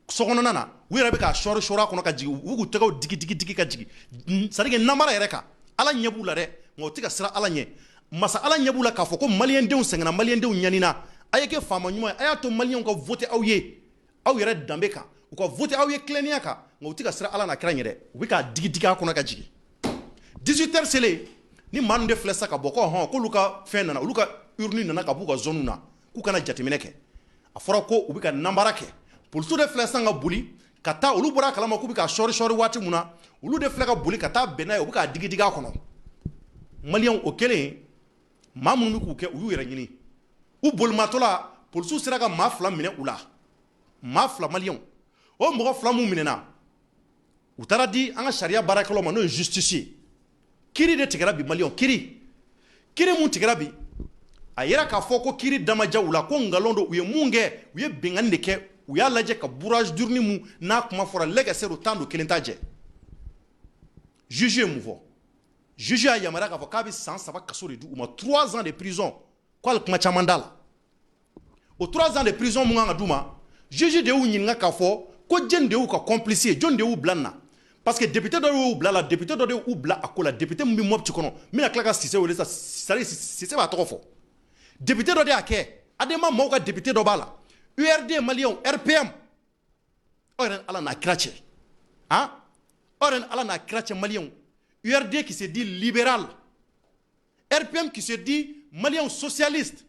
sokɔnɔna na u yɛrɛ bɛ k'a sɔri a kɔnɔ ka jigin u k'u tɛgɛw digi ka jigin c'est à dire namara yɛrɛ kan ala ɲɛ b'u la dɛ nka o tɛ ka siran ala ɲɛ masa ala ɲɛ b'u la k'a fɔ ko maliyɛndenw sɛgɛnna maliyɛndenw ɲanina a ye kɛ faama ɲuman ye a y'a to maliyɛnw ka vote aw ye aw yɛrɛ danbe kan u ka vote aw ye tilennenya kan nka u tɛ ka siran ala n'a kira ɲɛ dɛ u bɛ k'a digi a kɔnɔ ka jigin 18h selen ni maa ninnu de filɛ sa ka bɔ ko k'olu ka fɛn nana olu ka urne nana ka b'u ka zone na k'u kana jateminɛ kɛ a fɔra ko u bɛ ka namara kɛ polisiw de filɛ san ka boli ka taa olu bɔra a kalama k'u bɛ ka sɔri waati mun na olu de filɛ ka boli ka taa bɛn n'a ye u bɛ k'a digi a kɔnɔ maliyɛnw o kɛlen maa minnu bɛ k'u kɛ u y'u yɛrɛ ɲini u bolimatɔ la polisiw sera ka maa 2 minɛ u la maa 2 maliyɛnw o mɔgɔ 2 min minɛna u taara di an ka sariya baarakɛlaw ma n'o ye justice ye kiiri de tigɛra bi maliyɛnw kiiri mun tigɛra bi a yɛrɛ k'a fɔ ko kiiri damaja u la ko ngalon don u ye mun kɛ u ye bɛnkanni de kɛ u y'a lajɛ ka bourrage d'urne mun n'a kuma fɔra lɛgɛsɛ do tan do kelen t'a jɛ juge ye mun fɔ juge y'a yamaruya k'a fɔ k'a bɛ san 3 kaso de di u ma 3 ans de prison k'ale kuma caman t'a la o 3 ans de prison mun kan ka d'u ma juge de y'u ɲininka k'a fɔ ko jɔnni de y'u ka complice ye jɔnni de y'u bila nin na parce que député dɔ y'u bila la député dɔ de y'u bila a ko la député min bɛ Mopti kɔnɔ n bɛna tila ka Sise wele sa Sise b'a tɔgɔ fɔ député dɔ de y'a kɛ adama maaw ka député dɔ b'a la URD maliyɛnw RPM aw yɛrɛ ni ala n'a kira cɛ aw yɛrɛ ni ala n'a kira cɛ maliyɛnw URD qui se dit libéral RPM qui se dit maliyɛnw socialiste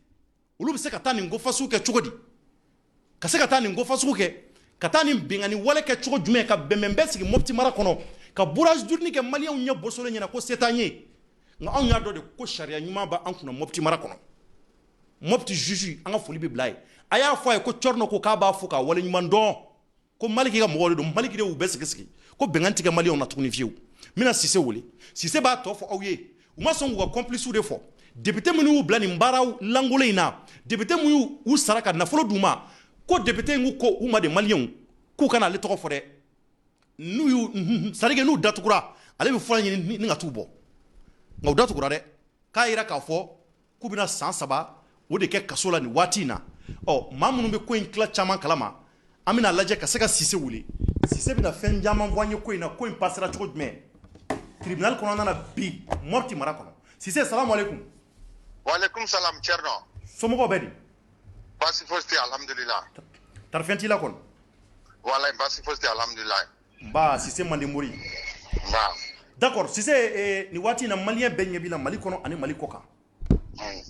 olu bɛ se ka taa nin ko fasugu kɛ cogo di ka se ka taa nin ko fasugu kɛ ka taa nin bɛnkanni wale kɛ cogo jumɛn ka bɛnbɛnbɛn sigi Mopti mara kɔnɔ ka bourrage d'urne kɛ maliyɛnw ɲɛ bosolen ɲɛna ko se t'an ye nka anw y'a dɔn de ko sariya ɲuman b'an kunna Mopti mara kɔnɔ Mopti juge an ka foli bɛ bila a ye a y'a fɔ a ye ko Cɔrɔnɔ ko k'a b'a fɔ k'a wale ɲuman dɔn ko Maliki ka mɔgɔw de don Maliki de y'u bɛɛ sigi ko bɛnkan tɛ kɛ maliyɛnw na tuguni fiyewu n bɛna Sise wele Sise b'a tɔ fɔ aw ye u ma sɔn k'u ka complices de fɔ député minnu y'u bila nin baara lankolon in na député minnu y'u sara ka nafolo d'u ma ko député in ko u ma de maliyɛnw k'u kana ale tɔgɔ fɔ dɛ n'u y'u c'est à dire que n'u datugura ale bɛ fura ɲini ni ka t'u bɔ nka u datugura dɛ k'a yira k'a fɔ k'u bɛna san 3 o de kɛ kaso la nin waati in na maa minnu bɛ ko in tila caman kalama an bɛna lajɛ ka se ka Sise wele Sise bɛna fɛn caman fɔ an ye ko in na ko in passera cogo jumɛn tribunal kɔnɔna na bi Mopti mara kɔnɔ Sise salamu aleykum. Waaleykum salam Cɛrno. somɔgɔw bɛ di. baasi fosi tɛ alhamdulilah. tari fɛn t'i la kɔni. walayi baasi fosi tɛ alhamdulilah. nba Sise Mandemori. nba. d'accord Sise nin waati in na maliyɛn bɛɛ ɲɛ b'i la Mali kɔnɔ ani Mali kɔ kan.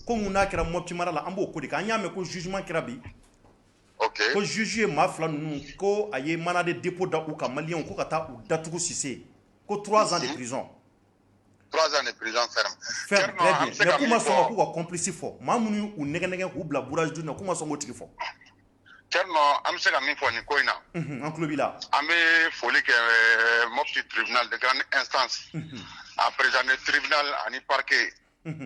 ko mun n'a kɛra Mopti mara la an b'o ko de kan an y'a mɛn ko jugement kɛra bi. ok ko juge ye maa 2 ninnu ko a ye mandat de dépôt da u kan maliyɛnw ko ka taa u datugu Sise ko 3 ans de prison. 3 ans de prison ferme. Ferme, très bien. Mais k'u ma sɔn ka k'u ka complice fɔ maa minnu y'u nɛgɛ k'u bila bourrage d'urne na k'u ma sɔn k'o tigi fɔ. Cɛrno an bɛ se ka min fɔ nin ko in na. an tulo b'i la. an bɛ foli kɛ Mopti tribunal de grande instance. a président tribunal ani parquet.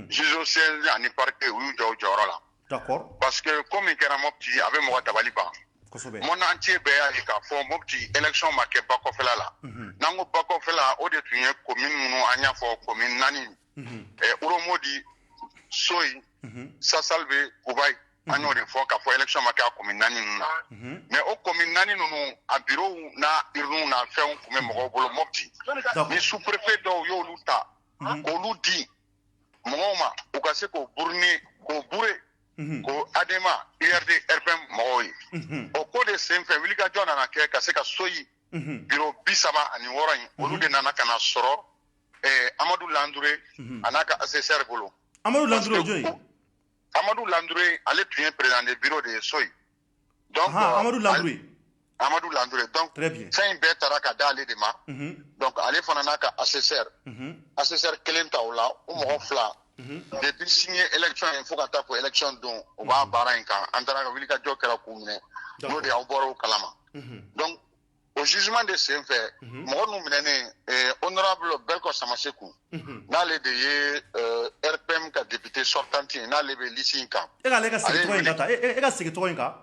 juge au siège ani parquet u y'u jɔ u jɔyɔrɔ la. d'accord. parce que ko min kɛra Mopti a bɛ mɔgɔ dabali ban. kosɛbɛ. monde entier bɛɛ y'a ye k'a fɔ Mopti élection ma kɛ bakɔfɛla la. n'an ko bakɔfɛla o de tun ye commune minnu an y'a fɔ commune 4 Uromodi Soyi Sasalbe Kubayi an y'o de fɔ k'a fɔ élection ma kɛ a commune 4 ninnu na mais o commune 4 ninnu a bureau n'a urne n'a fɛnw tun bɛ mɔgɔw bolo Mopti ni sous-préfet dɔw y'olu ta k'olu di mɔgɔw ma u ka se k'o burune k'o bure ko adema URD RPM mɔgɔw ye o ko de senfɛ wulikajɔ nana kɛ ka se ka so yi biro 30 ani 6 in olu de nana ka na sɔrɔ Amadou Landouré a n'a ka assesseur bolo. Amadou Landouré jɔn ye? Amadou Landouré ale tun ye président de bureau de ye so yi. Donc Amadou Landouré. Amadou Landouré. Donc fɛn in bɛɛ taara ka d'ale de ma. Donc ale fana n'a ka assesseur. Assesseur kelen ta o la o mɔgɔ fila. Depuis signé élection in fo ka taa fɔ élection don o b'a baara in kan an taara ka wulikajɔ kɛra k'u minɛ n'o de aw bɔra o kalama. Donc au jugement de sen fɛ mɔgɔ ninnu minɛnen honorable Belko Samaseku n'ale de ye RPM ka député sortant ye n'ale bɛ liste in kan. E k'ale ka segin tɔgɔ in kan tan e ka segin tɔgɔ in kan.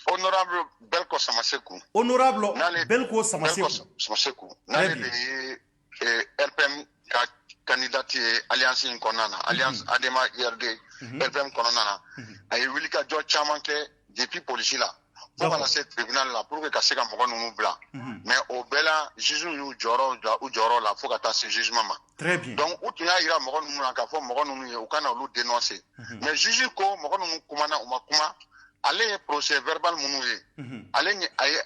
Honorable Belko Samaseku. Honorable Belko Samaseku n'ale de ye RPM ka candidat ye alliance in kɔnɔna na alliance Adema URD RPM kɔnɔna na a ye wulikajɔ caman kɛ depuis polisi la. Fo kana se tribunal la pour que ka se ka mɔgɔ ninnu bila mais o bɛɛ la juge y'u jɔyɔrɔ la fo ka taa se jugement ma. Très bien. Donc u tun y'a yira mɔgɔ ninnu na k'a fɔ mɔgɔ ninnu ye u kana olu dénoncer mais juge ko mɔgɔ ninnu kumana u ma kuma ale ye procès verbal minnu ye ale a ye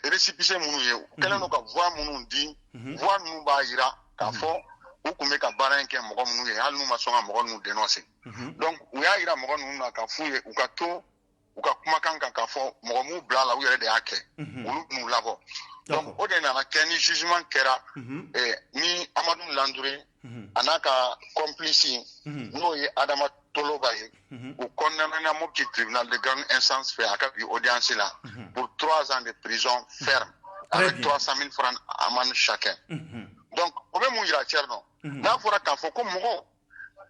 récépissé minnu ye u kɛlen don ka voix minnu di voix ninnu b'a yira k'a fɔ u tun bɛ ka baara in kɛ mɔgɔ minnu ye hali n'u ma sɔn ka mɔgɔ ninnu dénoncer donc u y'a yira mɔgɔ ninnu na k'a f'u ye u ka to u ka kumakan kan k'a fɔ mɔgɔ m'u bila la u yɛrɛ de y'a kɛ olu n'u labɔ donc o de nana kɛ ni jugement kɛra ni Amadou Landouré a n'a ka complice n'o ye Adama Toloba ye u condamnera Mopti tribunal de grande instance fɛ a ka bi audience la pour 3 ans de prison ferme avec 300 000 francs amende chacun donc o bɛ mun yira Thierno n'a fɔra k'a fɔ ko mɔgɔ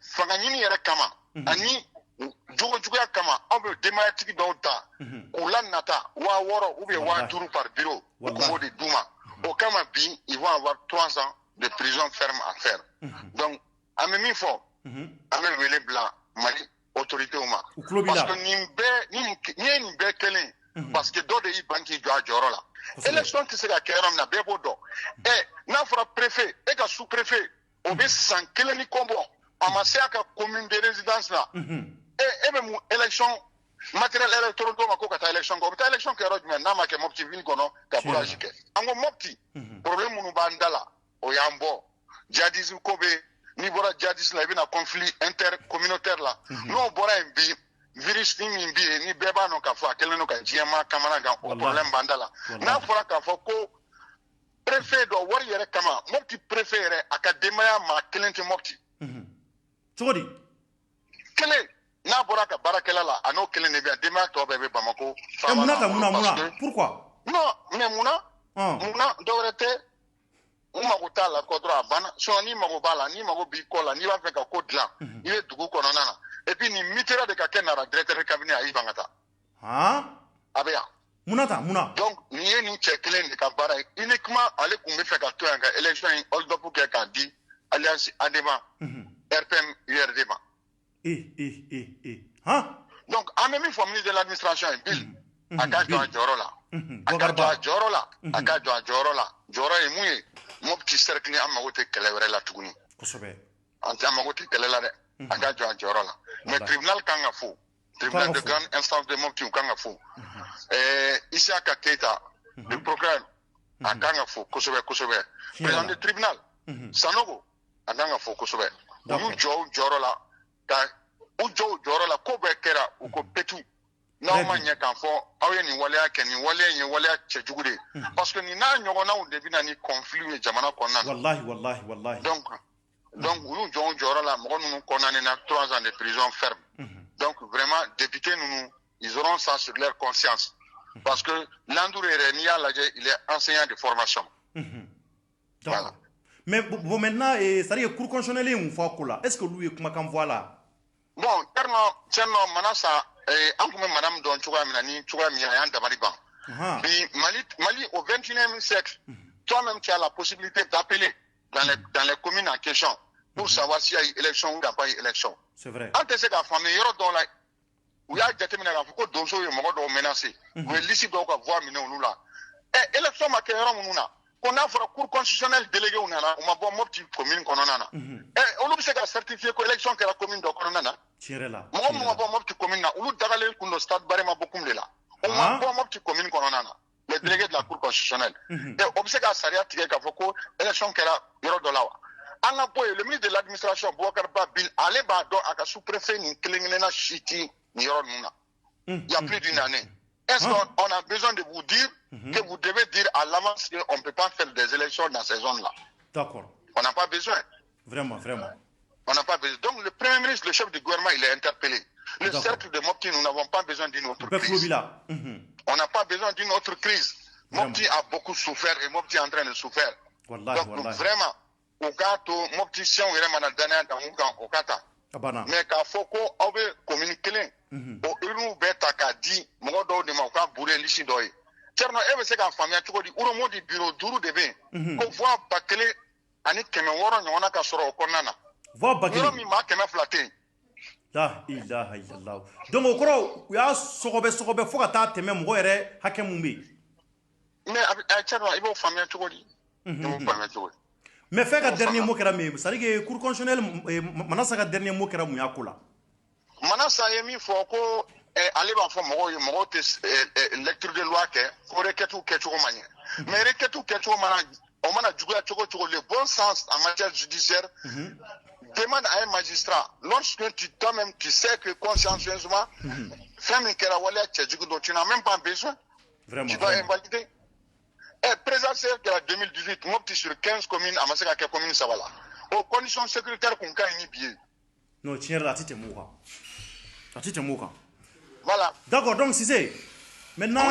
fanga ɲini yɛrɛ kama ani juguya kama aw bɛ denbayatigi dɔw ta k'u la nata 6,000 ou bien 5,000 par bureau u kun b'o de d'u ma o kama bi ils vont avoir 3 ans de prison ferme à faire donc an bɛ min fɔ an bɛ wele bila Mali autorités ma parce que nin ye nin bɛɛ kelen parce que dɔ de y'i ban k'i jɔ a jɔyɔrɔ la élection tɛ se ka kɛ yɔrɔ min na bɛɛ b'o dɔn n'a fɔra préfet e ka sous préfet o bɛ san 1 ni kɔ bɔ a ma se a ka commune de résidence la e bɛ mun élection matériel électoral dɔw ma ko ka taa élection kɛ o bɛ taa élection kɛ yɔrɔ jumɛn n'a ma kɛ Mopti ville kɔnɔ ka bourrage kɛ an ko Mopti problème minnu b'an da la o y'an bɔ djihadisme ko bɛ n'i bɔra djihadisme la i bɛna conflit intercommunautaire la n'o bɔra yen bi virus ni min bɛ yen ni bɛɛ b'a dɔn k'a fɔ a kɛlen don ka diɲɛmaa kamana gan o problème b'an da la n'a fɔra k'a fɔ ko préfet dɔ wari yɛrɛ kama Mopti préfet yɛrɛ a ka denbaya maa kelen tɛ Mopti cogo di kelen n'a bɔra ka baarakɛla la a n'o kelen de bɛ yan denbaya tɔ bɛɛ bɛ Bamako mun pourquoi non mais munna dɔwɛrɛ tɛ u mago t'a la kɔ dɔrɔn a banna sinon n'i mago b'a la n'i mago b'i kɔ la n'i b'a fɛ ka ko dilan i bɛ dugu kɔnɔna na et puis nin Mitera de ka kɛ nara directeur de cabinet a y'i ban ka taa a bɛ yan munna donc nin ye nin cɛ kelen de ka baara ye uniquement ale tun bɛ fɛ ka to yan ka élection in hold up kɛ k'a di alliance Adema RPM URD ma donc an bɛ min fɔ ministre de l'administration ye Bill a ka jɔ a jɔyɔrɔ la a ka jɔ a jɔyɔrɔ la a ka jɔ a jɔyɔrɔ la jɔyɔrɔ ye mun ye Mopti cercle an mago tɛ kɛlɛ wɛrɛ la tuguni an mago tɛ kɛlɛ la dɛ a ka jɔ a jɔyɔrɔ la mais tribunal kan ka fo tribunal de grande instance de Mopti u kan ka fo Isiaka Keita le procureur a kan ka fo kosɛbɛ président de tribunal Sanogo a kan ka fo kosɛbɛ u y'u jɔ u jɔyɔrɔ la ka u jɔ u jɔyɔrɔ la ko bɛɛ kɛra u ko petu n'aw ma ɲɛ k'a fɔ aw ye nin waleya kɛ nin waleya in ye waleya cɛjugu de ye parce que nin n'a ɲɔgɔnnaw de bɛ na ni conflit ye jamana kɔnɔna na wallahi donc u y'u jɔ u jɔyɔrɔ la mɔgɔ ninnu condamné na 3 ans de prison ferme donc vraiment député ninnu ils auront ça sur leur conscience parce que Landouré yɛrɛ n'i y'a lajɛ il est enseignant de formation voilà mais bon maintenant c'est-à-dire cour constitutionnelle mun fɔ a ko la est ce que olu ye kumakan fɔ a la bon Thierno Manasa an tun bɛ madame dɔn cogoya min na ni cogoya min a y'an dabali ban bi Mali au 21e siècle toi-même tu as la possibilité d'appeler dans les communes en question pour savoir s'il y a eu élection ou il n'y a pas eu élection c'est vrai an tɛ se k'a faamu yɔrɔ dɔw la u y'a jateminɛ k'a fɔ ko donso ye mɔgɔ dɔw menacé u ye liste dɔw ka voix minɛ olu la élection ma kɛ yɔrɔ minnu na ko n'a fɔra cour constitutionnelle délégué u nana u ma bɔ Mopti commune kɔnɔna na olu bɛ se ka certifier ko élection kɛra commune dɔ kɔnɔna na tiɲɛ yɛrɛ la mɔgɔ min ma bɔ Mopti commune na ulu dagale kundo stade barema bokum de la o ma ko mopti commune kono nana les délégués de la cour constitutionnelle et obseka saria tige ka foko élection kera yoro do lawa anga boy le ministre de l'administration Boubacar Babil allez ba do aka sous-préfet ni klingena shiti ni yoro nuna il y a plus d'une année. Est-ce qu'on a besoin de vous dire que vous devez dire à l'avance qu'on ne peut pas faire des élections dans ces zones-là? D'accord. On n'a pas besoin. Vraiment, vraiment. On n'a pas besoin. Donc le Premier ministre, le chef du gouvernement, il est interpellé. Le cercle de Mopti, nous n'avons pas besoin d'une autre crise. On n'a pas besoin d'une autre crise. Mopti a beaucoup souffert et Mopti est en train de souffrir. Wallahi, donc vraiment, au gato, Mopti, si on est malade au Kata. Mais quand Foko avait communiqué, au uru beta ka di mo do de ma ka bure lishi doy cerno e be se ka famia tuko di uro modi bureau duru de be ko voix bakele ani keme woro nyona ka soro ko nana voix bakele mi ma keme flatter la ilaha illallah donc okoro ya sokobe foka ta teme mo ere hakemu mbi mais cerno e be famia tuko di mo famia tuko mais fait ka dernier mot kera me ça dit que cour constitutionnel manasa ka dernier mot kera mu yakula Manasa yemi foko ale ba fo mo te lecture de loi ke ko reketu ketu manye mais reketu ketu mana o mana juga choko le bon sens en matière judiciaire demande à un magistrat lorsque toi-même tu sais que consciencieusement femme kera wala tchejugo do tu n'as même pas besoin vraiment tu dois invalider et présidentielle de la 2018 mopti sur 15 communes à masaka ke commune savala aux conditions sécuritaires qu'on ka ni bié non tiens là tite mouka voilà. D'accord, donc si c'est maintenant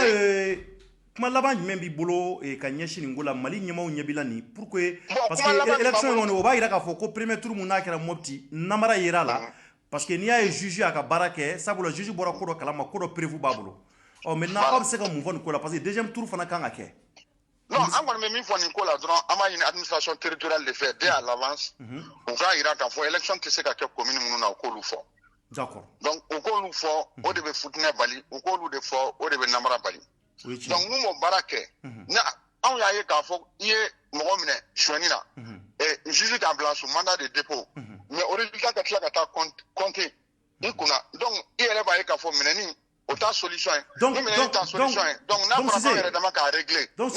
comment là-bas même bi bolo et kanyeshi ngola mali nyama o nyabila ni pourquoi parce que élection on va ira ka foko premier tour muna kera mopti namara yira la parce que ni a juge aka barake ça le juge bora ko do kala ma ko do prévu babolo oh maintenant obseka mon vont ko la parce que deuxième tour fana kan ake non encore même faut ni ko la dron ama une administration territoriale de faire dès à l'avance on va ira ka fo élection que c'est ka commune muna ko lu fo. D'accord. Donc, au cas où fort, on devait foutre bali, au cas où de fort, on devait namara bali. Donc, nous, mon barake, na, on y a eu qu'à fort, y est, mon homme, chouanina, et juge en blanc sous mandat de dépôt. Mais au résultat, quand tu as compté, donc, il y a pas eu qu'à fort, mais autant solution. Donc, n'a pas vraiment qu'à régler. Donc,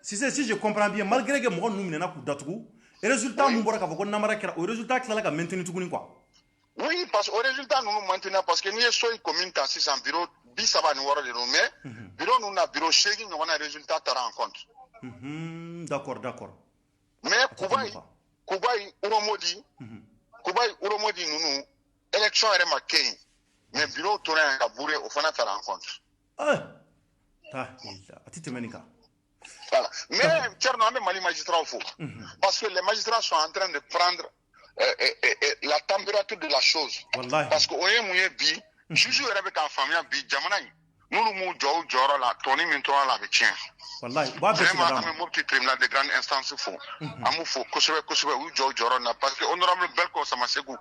si je comprends bien, malgré que mon nom n'a pas d'atouts, et résultat, mon baraka, vous n'avez pas au résultat, que ça l'a maintenu tout quoi. Oui, parce qu'au résultat, nous maintenant, parce que nous sommes commune dans 600 bureaux, 10 ça va nous voir de nous, mais bureau nous a bureau chez nous, on a un résultat à rencontre. D'accord. Mais Koubaï, Uromodi, nous, élection est marquée, mais bureau tourne à bourrer au fana à rencontre. Voilà. Mais, Tcherno, même les magistrats au faux. Parce que les magistrats sont en train de prendre la température de la chose. Parce que oye mouye bi, juge avec en famille bi, jamanaï. Nous nous joro la, Tony Mintoa la tient. Vraiment, à mon petit tribunal de grande instance faux. Amou faux, kosobe, ou joro na, parce que honorable Belko Samasegou,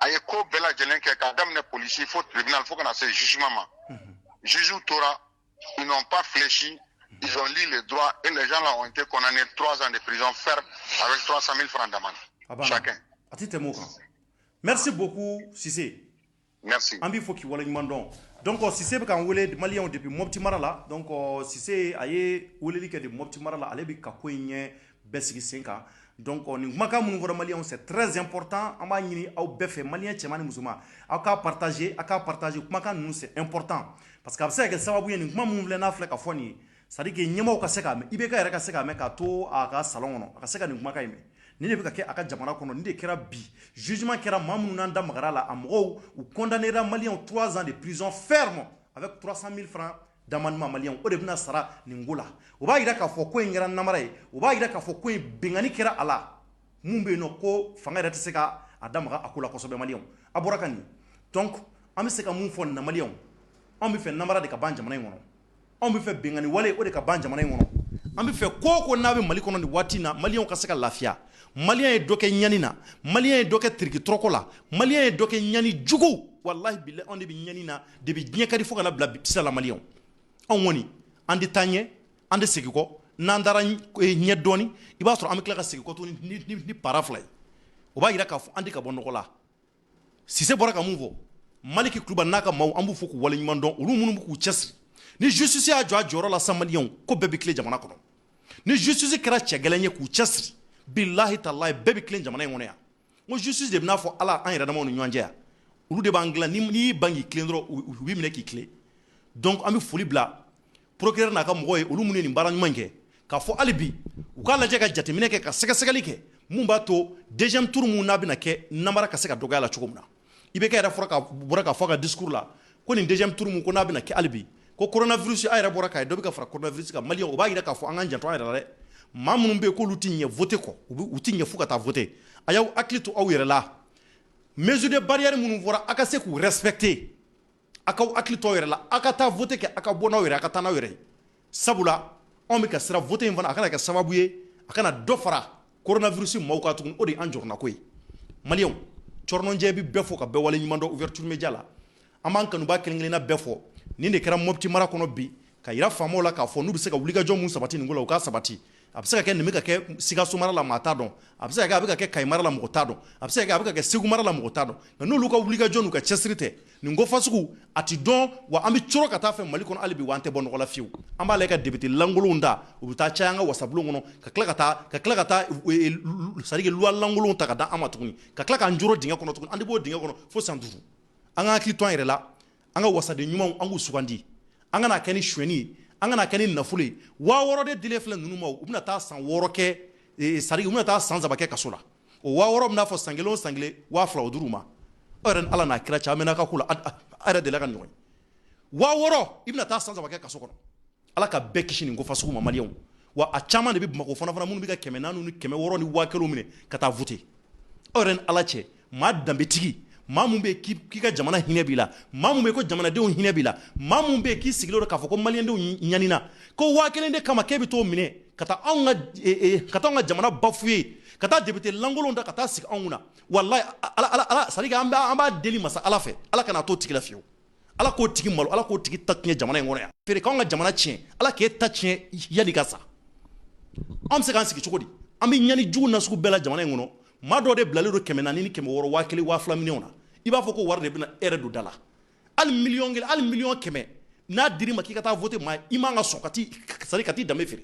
ayeko bela jelen ke kadam ne policier, faut tribunal, faut qu'on a ce jugement. Juge Tora, ils n'ont pas fléchi, ils ont lu les droits et les gens là ont été condamnés 3 ans de prison ferme avec 300 000 francs d'amende. Chacun. Merci beaucoup, Sissé. Merci. Ambi faut qu'il voit donc Sissé quand vous voulez Malien depuis Mopti Marala donc Sissé aye voulez dire que de Mopti Marala allez bi kakoyenye besigi 5 ans donc on maka mun vora Malien c'est très important ama nyini au befe Malien chemani musuma aka partager maka nous c'est important parce que ça que ça va bien kuma mun vlena fleka foni ça dit que nyemo ka seka me ibeka yere ka seka me ka to aka salon no ka seka ni maka ime ni ne bika ke aka jamana kono ni de kera bi jugement kera mamu nanda magara la amro ou condamnera malien 3 ans de prison ferme avec 300 000 francs d'amendement malien o de bina sara ningola o ba ira ka fo ko ngera namare o ba ira ka fo ko bengani kera ala mumbe no ko fanga rete seka adamaga akula ko sobe malien aborakani donc ami seka mun fo na malien on bi fe namara de ka ban jamana ngono on bi fe bengani wale o de ka ban jamana ngono on bi fe koko nabe mali kono ni watina malien ka seka lafia malien est doké nyanina malien est doké triki trokola malien est doké nyani jugu wallahi billahi on debi nyanina debi nyakari foka la blab sala malien on woni andi tanye andi segiko nandara nyedoni iba tro am klaka segiko to ni paraflay o ba ira ka andi ka bonno kola si c'est boraka muvo Maliki kluba naka maaw an b'u fo k'u waleɲuman dɔn olu minnu b'u k'u cɛsiri ni justice y'a jɔ a jɔyɔrɔ la sa maliyɛnw ko bɛɛ bɛ tilen jamana kɔnɔ ni justice kɛra cɛ gɛlɛn ye k'u cɛsiri billahi tallahi bɛɛ bɛ tilen jamana in kɔnɔ yan n ko justice de bɛn'a fɔ ala an yɛrɛ damaw ni ɲɔgɔn cɛ yan olu de b'an dilan n'i y'i ban k'i tilen dɔrɔn u b'i minɛ k'i tilen donc an bɛ foli bila procureur n'a ka mɔgɔw ye olu minnu ye nin baara ɲuman kɛ k'a fɔ hali bi u k'a lajɛ ka jateminɛ kɛ ka sɛgɛsɛgɛli kɛ mun b'a to deuxième tour mun n'a bɛna kɛ namara ka se ka dɔgɔya la cogo min na i bɛ kɛ yɛrɛ bɔra k'a fɔ a ka discours la ko nin deuxième tour mun ko n'a bɛna kɛ hali bi ko coronavirus a yɛrɛ bɔra k'a ye dɔ bɛ ka fara coronavirus kan maliyɛnw o b'a yira k'a fɔ an k'an janto an yɛrɛ la dɛ maa minnu bɛ yen k'olu tɛ ɲɛ voter kɔ u tɛ ɲɛ fo ka taa voter a y'aw hakili to aw yɛrɛ la mesure de barrière minnu fɔra a ka se k'u respecter a k'aw hakili to aw yɛrɛ la a ka taa voter kɛ a ka bɔ n'aw yɛrɛ a ka taa n'aw yɛrɛ ye sabula anw bɛ ka siran voter in fana a kana kɛ sababu ye a kana dɔ fara coronavirus maaw ka tuguni o de ye an jɔrɔnako ye maliyɛnw cɔrɔnɔnjɛ bɛ bɛɛ fɔ ka bɛɛ waleɲuman dɔn ouverture média la an b'an kanuba kelen-kelenna bɛɛ fɔ nin de kɛra Mopti mara kɔnɔ bi ka yira faamaw la k'a fɔ n'u bɛ se ka wulikajɔ mun sabati nin ko la u k'a sabati a bɛ se ka kɛ nin bɛ ka kɛ Sikaso mara la maa t'a dɔn a bɛ se ka kɛ a bɛ ka kɛ Kayi mara la mɔgɔ t'a dɔn a bɛ se ka kɛ a bɛ ka kɛ Segu mara la mɔgɔ t'a dɔn nka n'olu ka wulikajɔ n'u ka cɛsiri tɛ nin ko fasugu a ti dɔn wa an bɛ cɔrɔ ka taa fɛ Mali kɔnɔ hali bi wa an tɛ bɔ nɔgɔ la fiyewu an b'a lajɛ ka député lankolonw da u bɛ taa caya an ka wasabulon kɔnɔ ka tila ka taa c'est à dire loi lankolonw ta ka da an ma tuguni ka tila k'an joro dingɛ kɔnɔ tuguni an tɛ b'o dingɛ kɔnɔ fo san 5 an ka hakili to an yɛrɛ la an ka wasaden ɲumanw an k'u sugandi an kana kɛ ni suɲɛni ye an kana kɛ ni nafolo ye 6000 de dilen filɛ ninnu ma u bɛna taa san 6 kɛ c'est à dire u bɛna taa san 3 kɛ kaso la o 6000 bɛna fɔ san 1 o san 1 2000 o 5 ma aw yɛrɛ ni ala n'a kira cɛ an bɛ n'a ka ko la a yɛrɛ delila ka ɲɔgɔn ye 6000 i bɛna taa san 3 kɛ kaso kɔnɔ ala ka bɛɛ kisi nin ko fasugu ma maliyɛnw wa a caman de bɛ Bamakɔ fana minnu bɛ ka 400 ni 600 ni 1000 minɛ ka taa voter aw yɛrɛ ni ala cɛ maa danbetigi maa mun bɛ yen k'i ka jamana hinɛ b'i la maa mun bɛ yen ko jamanadenw hinɛ b'i la maa mun bɛ yen k'i sigilen don k'a fɔ ko maliyɛndenw ɲanina ko 1000 de kama k'e bɛ t'o minɛ ka taa anw ka jamana bafoué ka taa député lankolonw da ka taa sigi anw kunna walayi ala c'est à dire an b'a deli masa ala fɛ ala kana t'o tigi la fiyewu ala k'o tigi malo ala k'o tigi ta tiɲɛ jamana in kɔnɔ yan feere k'anw ka jamana tiɲɛ ala k'e ta tiɲɛ yanni ka sa an bɛ se k'an sigi cogo di an bɛ ɲani jugu nasugu bɛɛ la jamana in kɔnɔ maa dɔ de bilalen don 400 ni 600 1000 2000 minɛnw na i b'a fɔ ko wari de bɛna e yɛrɛ don da la hali miliyɔn 100 n'a dir'i ma k'i ka taa voter maa i man ka sɔn ka t'i danbe feere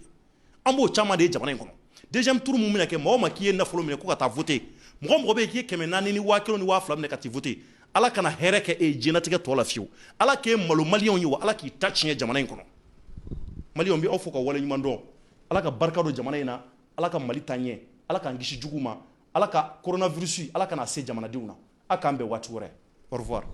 an b'o caman de ye jamana in kɔnɔ deuxième tour mun bɛna kɛ maa o maa k'i ye nafolo minɛ ko ka taa voter mɔgɔ bɛ yen k'i ye 400 ni 1000 ni 2000 minɛ ka t'i voter ala kana hɛrɛ kɛ e diɲɛlatigɛ tɔ la fiyewu ala k'e malo maliyɛnw ye wa ala k'i ta tiɲɛ jamana in kɔnɔ maliyɛnw bɛ aw fo ka waleɲuman dɔn ala ka barika don jamana in na ala ka Mali taa ɲɛ ala k'an kisi jugu ma ala ka coronavirus ala kana se jamanadenw na a k'an bɛn waati wɛrɛ au revoir